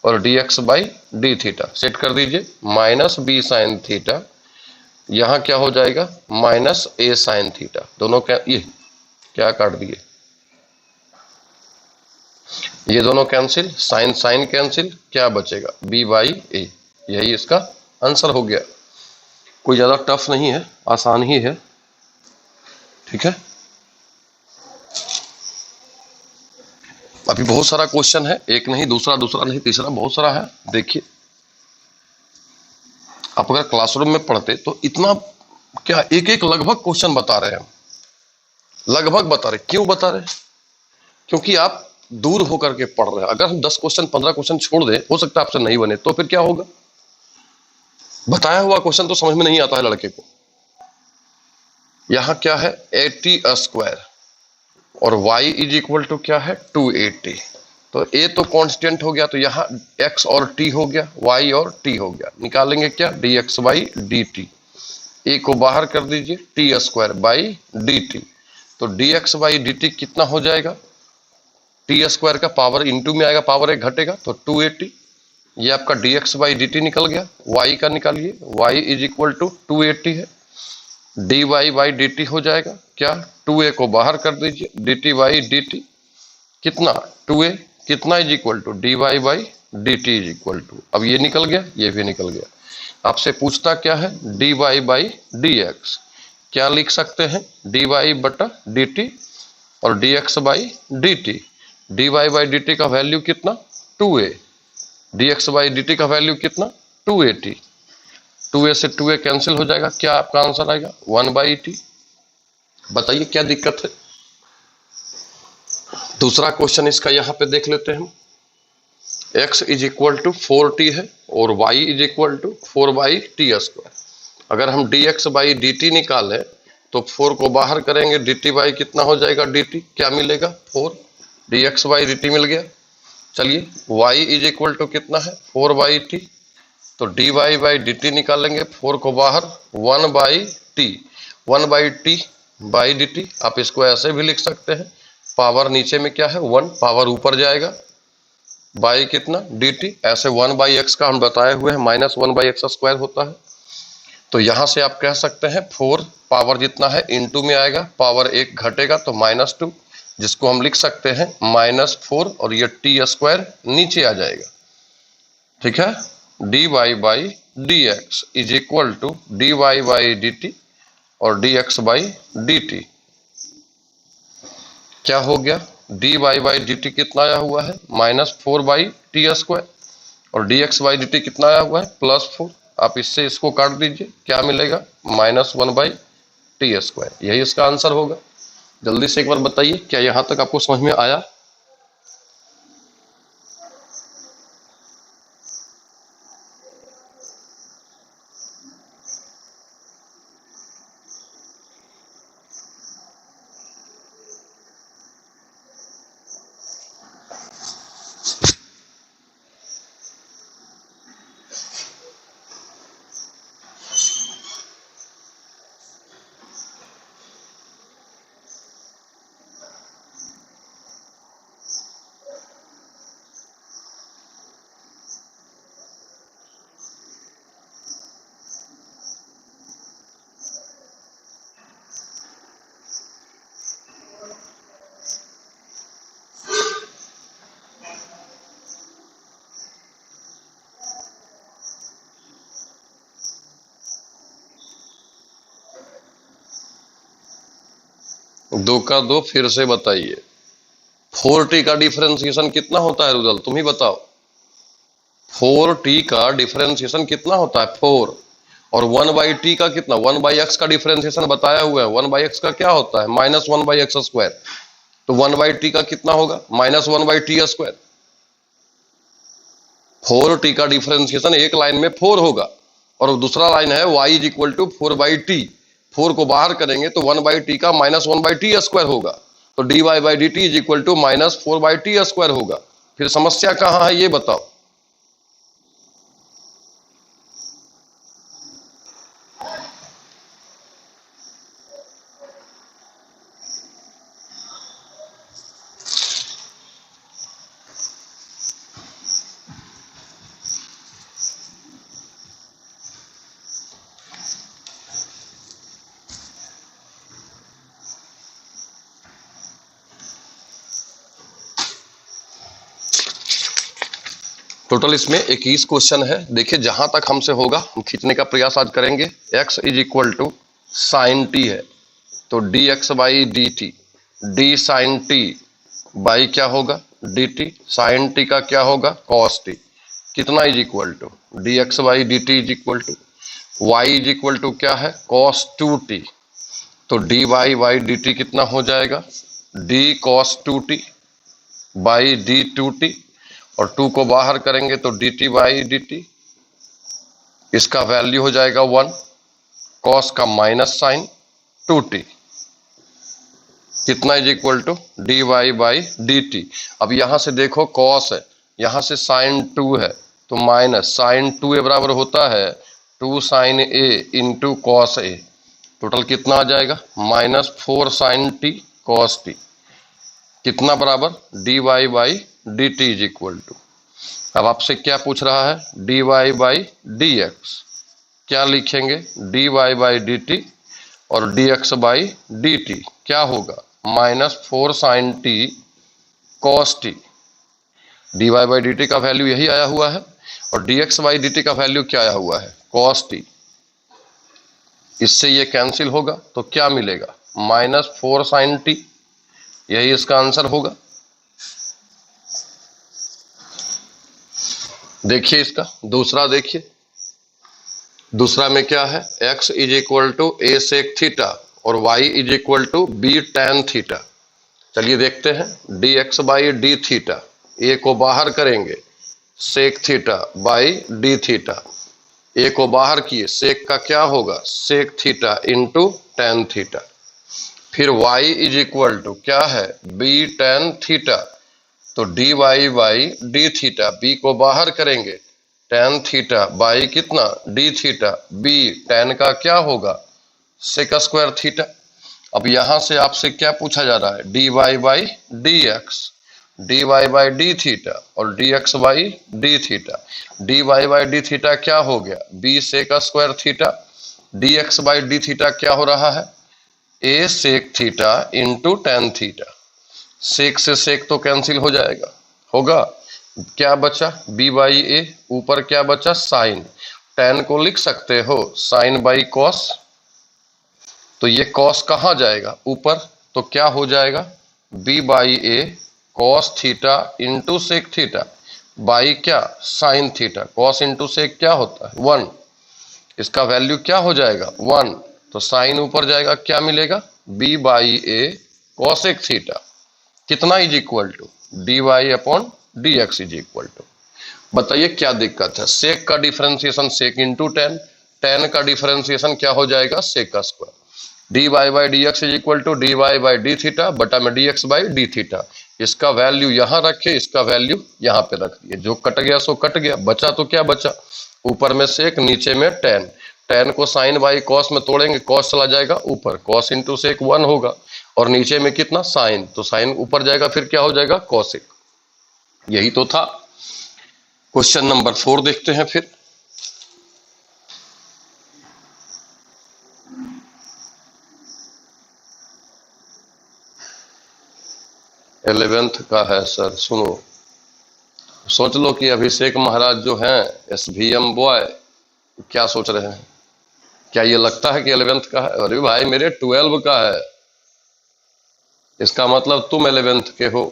और dx by D theta set कर दीजिए, माइनस बी साइन थीटा, यहां क्या हो जाएगा, माइनस ए साइन थीटा, दोनों ये क्या काट दिए, ये दोनों कैंसिल, साइन साइन कैंसिल, क्या बचेगा, b बाई ए, यही इसका आंसर हो गया। कोई ज्यादा टफ नहीं है, आसान ही है। ठीक है, अभी बहुत सारा क्वेश्चन है, एक नहीं, दूसरा नहीं, तीसरा, बहुत सारा है। देखिए आप अगर क्लासरूम में पढ़ते तो इतना क्या एक एक लगभग क्वेश्चन बता रहे हैं, लगभग बता रहे, क्यों बता रहे, क्योंकि आप दूर होकर के पढ़ रहे हैं। अगर हम 10 क्वेश्चन 15 क्वेश्चन छोड़ दें, हो सकता है आपसे नहीं बने, तो फिर क्या होगा, बताया हुआ क्वेश्चन तो समझ में नहीं आता है लड़के को। यहां क्या है, 80 स्क्वायर और y इज इक्वल टू क्या है, 280, तो a तो कांस्टेंट हो गया, तो यहाँ x और t हो गया, y और t हो गया, निकालेंगे क्या, dx बाई dt, a को बाहर कर दीजिए, t स्क्वायर बाई dt, तो dx बाई dt कितना हो जाएगा, टी स्क्वायर का पावर इंटू में आएगा, पावर एक घटेगा तो 280। ये आपका dx बाई dt निकल गया। y का निकालिए, y इज इक्वल टू 280 है, dy बाई dt हो जाएगा क्या, 2a को बाहर कर दीजिए, dt बाई dt कितना 2a कितना is equal to dy by dt is equal to, अब ये निकल गया, ये भी निकल गया। आपसे पूछता क्या है, dy बाई dx, क्या लिख सकते हैं, dy बटा dt और dx by dt। dy by dt का वैल्यू कितना 2a, dx बाई dt का वैल्यू कितना 280, 2a से 2a कैंसिल हो जाएगा, क्या आपका आंसर आएगा 1/t। बताइए क्या दिक्कत है। दूसरा क्वेश्चन इसका यहां पे देख लेते हैं हम। x is equal to 4t है और y is equal to 4/t square. अगर हम dx बाई dt निकालें तो 4 को बाहर करेंगे, dt बाई कितना हो जाएगा dt, क्या मिलेगा 4, dx बाई dt मिल गया। चलिए y इज इक्वल टू कितना है 4/t, तो dy बाई dt निकालेंगे, 4 को बाहर 1/t, 1/t बाई dt। आप इसको ऐसे भी लिख सकते हैं, पावर नीचे में क्या है 1, पावर ऊपर जाएगा, बाई कितना dt, ऐसे 1/x का हम बताए हुए हैं -1/x स्क्वायर होता है। तो यहां से आप कह सकते हैं 4 पावर जितना है इंटू में आएगा, पावर एक घटेगा तो -2, जिसको हम लिख सकते हैं -4 और ये टी स्क्वायर नीचे आ जाएगा। ठीक है, dy by dx is equal to dy by dt और dx बाई dt क्या हो गया, dy बाई dt कितना आया हुआ है -4/t स्क्वायर और dx बाई dt कितना आया हुआ है +4। आप इससे इसको काट दीजिए, क्या मिलेगा -1/t स्क्वायर, यही इसका आंसर होगा। जल्दी से एक बार बताइए क्या यहां तक आपको समझ में आया। दो का दो फिर से बताइए, 4t का डिफरेंशिएशन कितना होता है रुदल, तुम ही बताओ। 4t का डिफरेंशिएशन कितना होता है 4, और 1/t का कितना, 1/x का डिफरेंशिएशन बताया हुआ है, 1/x का क्या होता है -1/x स्क्वायर, तो 1/t का कितना होगा -1/t स्क्वायर। 4t का डिफरेंशिएशन एक लाइन में 4 होगा और दूसरा लाइन है y is equal to 4/t, 4 को बाहर करेंगे तो 1/t का -1/t स्क्वायर होगा, तो dy by dt is equal to -4/t square होगा। फिर समस्या कहां है ये बताओ। टोटल इसमें 21 क्वेश्चन है। देखिए जहां तक हमसे होगा हम खींचने का प्रयास आज करेंगे। x is equal to sine t है तो dx by D t, d sine t by क्या होगा dt, साइन टी का क्या होगा कॉस टी, कितना is equal to dx by D T is equal to y is equal to क्या है cos 2t, तो dy बाई डी टी कितना हो जाएगा d cos 2t by d 2t, और 2 को बाहर करेंगे तो dt बाई dt, इसका वैल्यू हो जाएगा 1, cos का माइनस साइन 2t कितना is equal to dy by dt। अब यहां से देखो cos है, यहां से sin 2 है तो माइनस साइन 2a बराबर होता है 2 sin a into cos a, total कितना आ जाएगा -4 sin t cos t, कितना बराबर, D Y by D T is equal to, अब आपसे क्या पूछ रहा है, D Y by D X, क्या लिखेंगे, D Y by D T और D x by D T क्या होगा, -4 sin t cos t। D Y by D T का वैल्यू यही आया हुआ है और D x by D T का वैल्यू क्या आया हुआ है, cos t। इससे ये कैंसिल होगा तो क्या मिलेगा, -4 sin t, यही इसका आंसर होगा। देखिए इसका दूसरा, देखिए दूसरा में क्या है, x is equal to a sec theta और y is equal to b tan theta. चलिए देखते हैं, d x by D theta, a को बाहर करेंगे, sec theta by D theta, a को बाहर किए, सेक का क्या होगा, sec theta into tan theta. फिर y इज इक्वल टू क्या है, b tan थीटा, तो d Y by D theta, b को बाहर करेंगे, tan थीटा बाई कितना, डी थीटा, b tan का क्या होगा, सेक स्क्वायर थीटा। अब यहां से आपसे क्या पूछा जा रहा है, D Y by D x, D Y by D theta और D x by D theta. D Y by D theta क्या हो गया, b sec square theta, D x by D theta क्या हो रहा है, a sec theta into tan theta. Sec से sec तो कैंसिल हो जाएगा, होगा क्या बचा, b बाई ए, ऊपर क्या बचा, साइन, tan को लिख सकते हो साइन बाई कॉस, तो ये कॉस कहाँ जाएगा, ऊपर, तो क्या हो जाएगा, b by A cos theta into sec theta by क्या, sine theta, cos into sec क्या होता है 1, इसका वैल्यू क्या हो जाएगा 1, तो साइन ऊपर जाएगा, क्या मिलेगा, b by a cosec theta, कितना is equal to d y upon d x is equal to. बताइए क्या दिक्कत है, सेक का differentiation sec into tan, tan का डिफरेंशिएशन क्या हो जाएगा, सेक का square, d Y by D x is equal to d Y by D theta बटा में d x by D theta. इसका वैल्यू यहां रखे, इसका वैल्यू यहां पे रख दिए, जो कट गया सो कट गया, बचा तो क्या बचा, ऊपर में सेक नीचे में टेन, टेन को साइन बाई कॉस में तोड़ेंगे, कॉस चला जाएगा ऊपर, कॉस इंटू सेक 1 होगा और नीचे में कितना साइन, तो साइन ऊपर जाएगा, फिर क्या हो जाएगा कॉसेक। यही तो था। क्वेश्चन नंबर 4 देखते हैं फिर। इलेवेंथ का है सर, सुनो, सोच लो कि अभिषेक महाराज जो हैं SVM बॉय क्या सोच रहे हैं, क्या ये लगता है कि 11th का है, अरे भाई मेरे 12 का है, इसका मतलब तुम 11th के हो,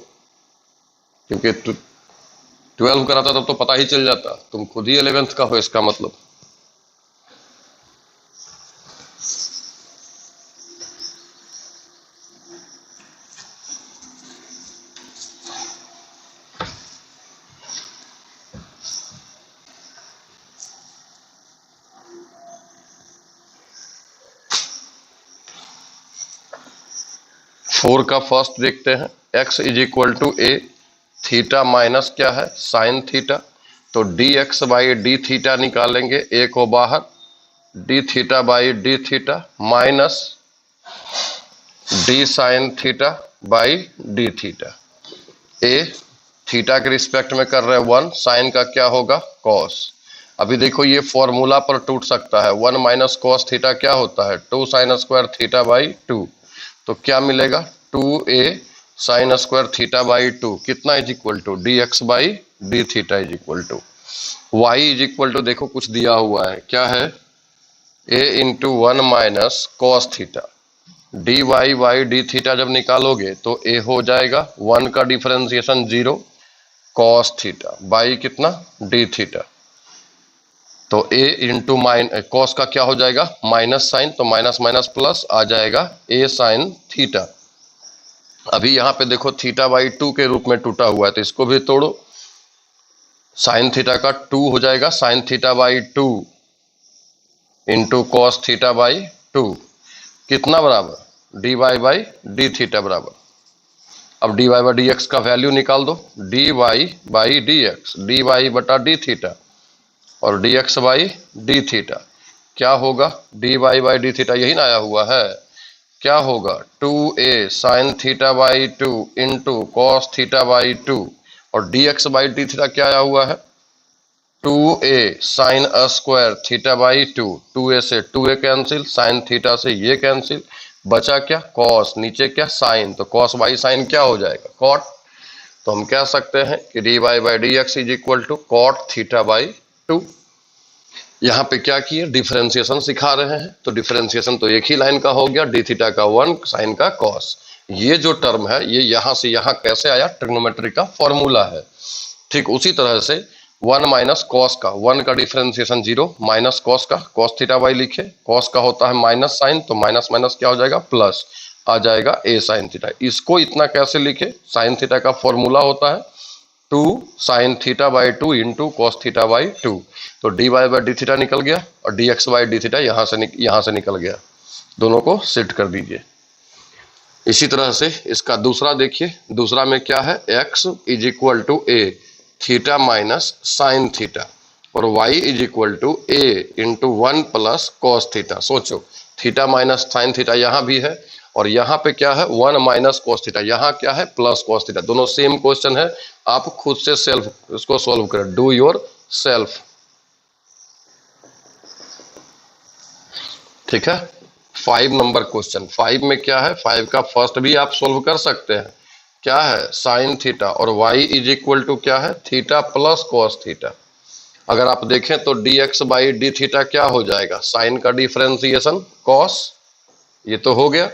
क्योंकि 12 का रहता तब तो पता ही चल जाता, तुम खुद ही 11th का हो इसका मतलब। फोर का फर्स्ट देखते हैं, x is equal to a, theta minus क्या है साइन थीटा, तो d x by D theta निकालेंगे, ए को बाहर, d theta by D theta minus d sine theta by D theta. A theta के रिस्पेक्ट में कर रहे हैं 1, साइन का क्या होगा कॉस। अभी देखो ये फॉर्मूला पर टूट सकता है, 1 माइनस कॉस थीटा क्या होता है 2 साइन स्क्वायर थीटा बाई 2, तो क्या मिलेगा 2a sine square theta by 2, कितना is equal to d x by D theta is equal to, y is equal to देखो कुछ दिया हुआ है, क्या है a into 1 minus cos theta, D Y by D theta जब निकालोगे तो a हो जाएगा 1 का डिफरेंशिएशन 0 कॉस थीटा बाई कितना डी थीटा, तो a इंटू कॉस का क्या हो जाएगा माइनस साइन, तो माइनस माइनस प्लस आ जाएगा a साइन थीटा। अभी यहाँ पे देखो थीटा बाई 2 के रूप में टूटा हुआ है, तो इसको भी तोड़ो, साइन थीटा का 2 हो जाएगा sine theta by 2 into cos theta by 2, कितना बराबर D Y by D theta बराबर। अब d Y by D x का वैल्यू निकाल दो, d Y by D x, D y बटा डी थीटा और D x by D theta क्या होगा, d Y by D theta यही ना आया हुआ है, क्या होगा 2a sine theta by 2 into cos theta by 2 और dx बाई डी थीटा क्या आया हुआ है 2a sine uh square theta by 2, 2a से 2a कैंसिल, साइन थीटा से ये कैंसिल, बचा क्या कॉस, नीचे क्या साइन, तो कॉस बाई साइन क्या हो जाएगा कॉट। तो हम कह सकते हैं कि d Y by D x is equal to cot theta by 2। यहाँ पे क्या किए डिफरेंशिएशन सिखा रहे हैं, तो डिफरेंशिएशन तो एक ही लाइन का हो गया, डी थीटा का 1 साइन का कॉस। ये जो टर्म है ये यहां से यहां कैसे आया, ट्रिग्नोमेट्री का फॉर्मूला है। ठीक उसी तरह से 1 माइनस कॉस का 1 का डिफरेंशिएशन 0 माइनस कॉस का कॉस थीटा बाई लिखे, कॉस का होता है माइनस साइन, तो माइनस माइनस क्या हो जाएगा प्लस आ जाएगा ए साइन थीटा। इसको इतना कैसे लिखे, साइन थीटा का फॉर्मूला होता है 2 sine theta by 2 into cos theta by 2, तो d Y by D theta निकल गया और D x by D theta यहाँ से निकल गया। दोनों को सेट कर दीजिए। इसी तरह से इसका दूसरा देखिए, दूसरा में क्या है x is equal to a theta minus sine theta और y is equal to a into 1 plus cos theta. सोचो थीटा माइनस साइन थीटा यहाँ भी है और यहाँ पे क्या है 1 माइनस कॉस थीटा, यहाँ क्या है प्लस कॉस थीटा, दोनों सेम क्वेश्चन है। आप खुद से सेल्फ इसको सॉल्व करें, डू योर सेल्फ। ठीक है 5 नंबर क्वेश्चन, 5 में क्या है 5 का फर्स्ट भी आप सोल्व कर सकते हैं। क्या है साइन थीटा और y इज इक्वल टू क्या है थीटा प्लस कॉस थीटा। अगर आप देखें तो dx बाई डी थीटा क्या हो जाएगा, साइन का डिफरेंशिएशन कॉस, ये तो हो गया।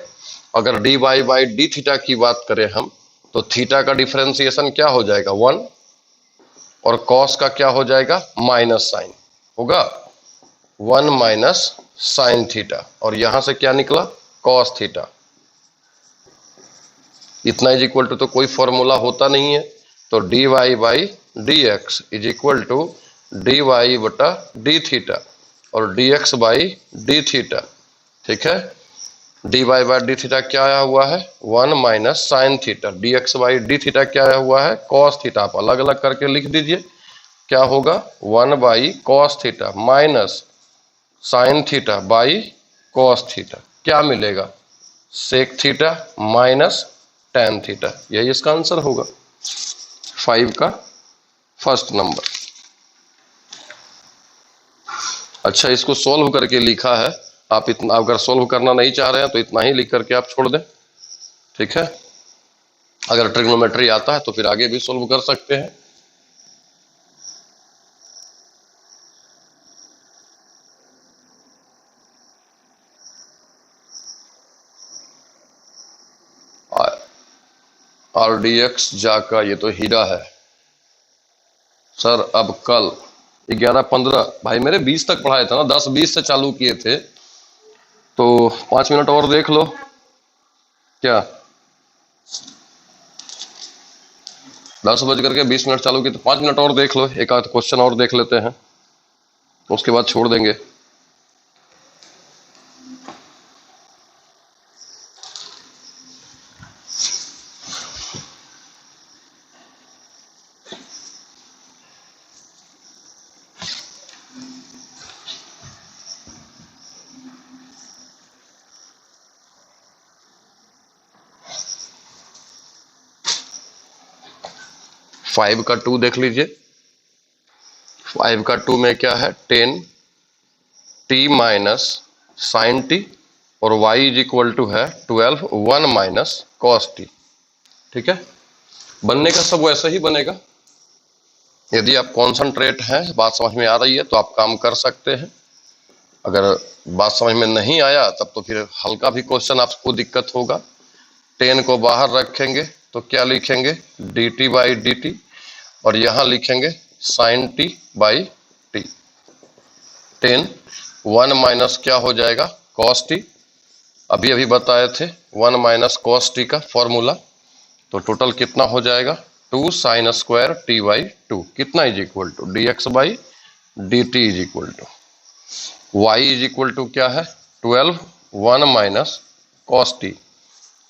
अगर dy बाई डी थीटा की बात करें हम तो थीटा का डिफरेंशिएशन क्या हो जाएगा 1 और कॉस का क्या हो जाएगा माइनस साइन होगा 1 माइनस साइन थीटा और यहां से क्या निकला कॉस थीटा। इतना इज इक्वल टू तो कोई फॉर्मूला होता नहीं है, तो d Y by D x is equal to d y बटा डी थीटा और D x by D theta. ठीक है D Y by D theta क्या आया हुआ है 1 minus sine theta, D x by D theta क्या आया हुआ है कॉस थीटा। आप अलग अलग करके लिख दीजिए, क्या होगा 1 by cos theta minus sine theta by cos theta, क्या मिलेगा sec theta minus tan theta. यही इसका आंसर होगा 5 का फर्स्ट नंबर। अच्छा इसको सॉल्व करके लिखा है, आप इतना अगर सॉल्व करना नहीं चाह रहे हैं तो इतना ही लिख करके आप छोड़ दें। ठीक है अगर ट्रिग्नोमेट्री आता है तो फिर आगे भी सॉल्व कर सकते हैं। RDX जाका ये तो हीरा है सर। अब कल 11:15 भाई मेरे 20 तक पढ़ाए थे ना, 10:20 से चालू किए थे, तो 5 मिनट और देख लो क्या। 10:20 चालू किए तो 5 मिनट और देख लो, एक आध क्वेश्चन और देख लेते हैं उसके बाद छोड़ देंगे। फाइव का 2 देख लीजिए। 5 का 2 में क्या है 10 t माइनस साइन टी और y इज इक्वल टू है 12 1 माइनस कॉस टी। ठीक है बनने का सब वैसा ही बनेगा। यदि आप कॉन्संट्रेट हैं, बात समझ में आ रही है तो आप काम कर सकते हैं। अगर बात समझ में नहीं आया तब तो फिर हल्का भी क्वेश्चन आपको दिक्कत होगा। 10 को बाहर रखेंगे तो क्या लिखेंगे dt बाई डी टी और यहां लिखेंगे साइन टी बाई टी। 10 1 माइनस क्या हो जाएगा कॉस टी, अभी अभी बताए थे 1 माइनस कॉस टी का फॉर्मूला, तो टोटल कितना हो जाएगा 2 साइन स्क्वायर टी बाई 2 कितना is equal to d x by D T is equal to y is equal to क्या है 12 1 माइनस कॉस टी,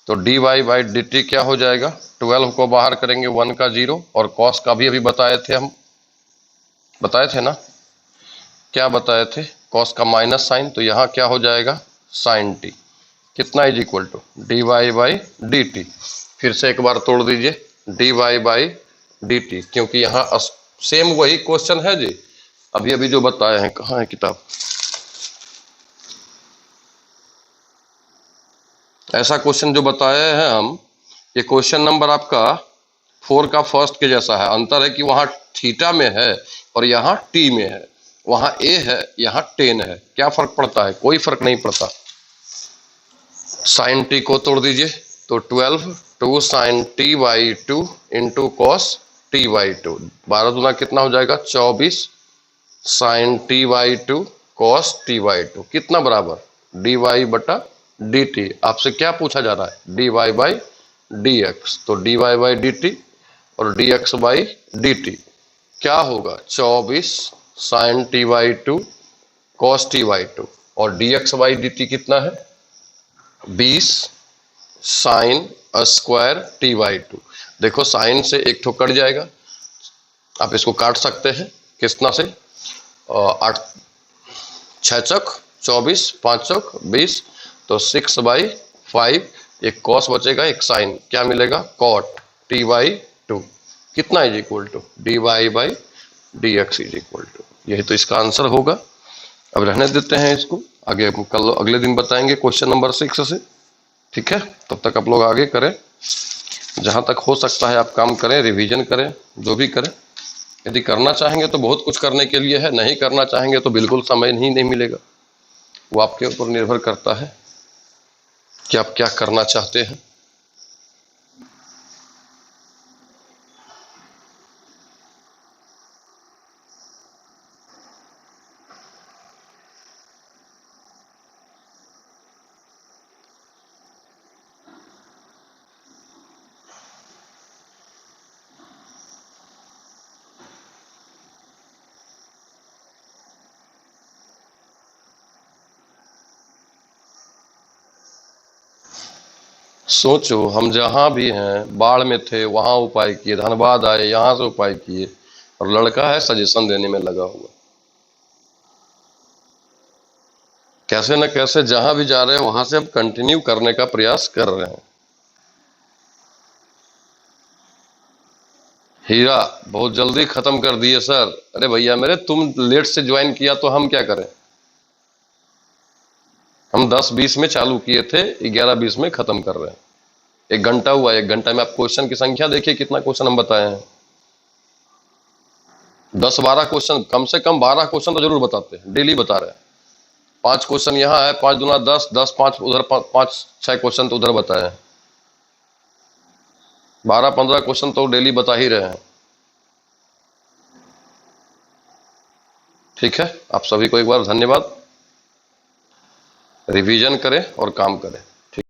तो d Y by D T क्या हो जाएगा 12 को बाहर करेंगे 1 का 0 और कॉस का भी अभी बताए थे हम, बताए थे ना, क्या बताए थे कॉस का माइनस साइन, तो यहाँ क्या हो जाएगा साइन टी। कितना is equal to d Y by D t. फिर से एक बार तोड़ दीजिए, d Y by D t, क्योंकि यहाँ सेम वही क्वेश्चन है जी, अभी अभी जो बताए हैं। कहाँ है किताब? ऐसा क्वेश्चन जो बताए हैं हम, ये क्वेश्चन नंबर आपका 4 का फर्स्ट के जैसा है। अंतर है कि वहां थीटा में है और यहाँ टी में है, वहां ए है यहाँ 10 है। क्या फर्क पड़ता है? कोई फर्क नहीं पड़ता। साइन टी को तोड़ दीजिए, तो 12 2 sine t by 2 into cos t by 2, 12 दूना कितना हो जाएगा? 24 sine t by 2 cos t by 2, कितना बराबर? डी वाई बटा डी टी। आपसे क्या पूछा जा रहा है? D Y by D x. तो d Y by D T और D x by D T क्या होगा? 24 sine t by 2 cos t by 2, और D x by D T कितना है? 20 साइन स्क्वायर टी बाई 2। देखो साइन से एक ठो कट जाएगा, आप इसको काट सकते हैं कितना से? 8 6 चौक 24, 5 चौक 20, तो 6/5, एक कॉस बचेगा एक साइन, क्या मिलेगा? कॉट टी बाई 2, कितना is equal to d Y by D x is equal to. यही तो इसका आंसर होगा। अब रहने देते हैं इसको, आगे कल अगले दिन बताएंगे क्वेश्चन नंबर 6 से। ठीक है, तब तक आप लोग आगे करें, जहां तक हो सकता है आप काम करें, रिवीजन करें, जो भी करें। यदि करना चाहेंगे तो बहुत कुछ करने के लिए है, नहीं करना चाहेंगे तो बिल्कुल समय ही नहीं मिलेगा। वो आपके ऊपर निर्भर करता है कि आप क्या करना चाहते हैं। सोचो, हम जहां भी हैं, बाढ़ में थे वहां उपाय किए, धनबाद आए यहां से उपाय किए, और लड़का है सजेशन देने में लगा हुआ। कैसे न कैसे जहां भी जा रहे हैं वहां से अब कंटिन्यू करने का प्रयास कर रहे हैं। हीरा बहुत जल्दी खत्म कर दिए सर। अरे भैया मेरे, तुम लेट से ज्वाइन किया तो हम क्या करें? हम 10-20 में चालू किए थे, 11-20 में खत्म कर रहे हैं। 1 घंटा हुआ, 1 घंटा में आप क्वेश्चन की संख्या देखिए कितना क्वेश्चन हम बताए हैं। 10-12 क्वेश्चन, कम से कम 12 क्वेश्चन तो जरूर बताते हैं, डेली बता रहे हैं। 5 क्वेश्चन यहाँ है, 5 दूना 10, 10 5 उधर, 5-6 क्वेश्चन तो उधर बताए हैं। 12-15 क्वेश्चन तो डेली बता ही रहे हैं। ठीक है, आप सभी को एक बार धन्यवाद। रिवीजन करें और काम करें।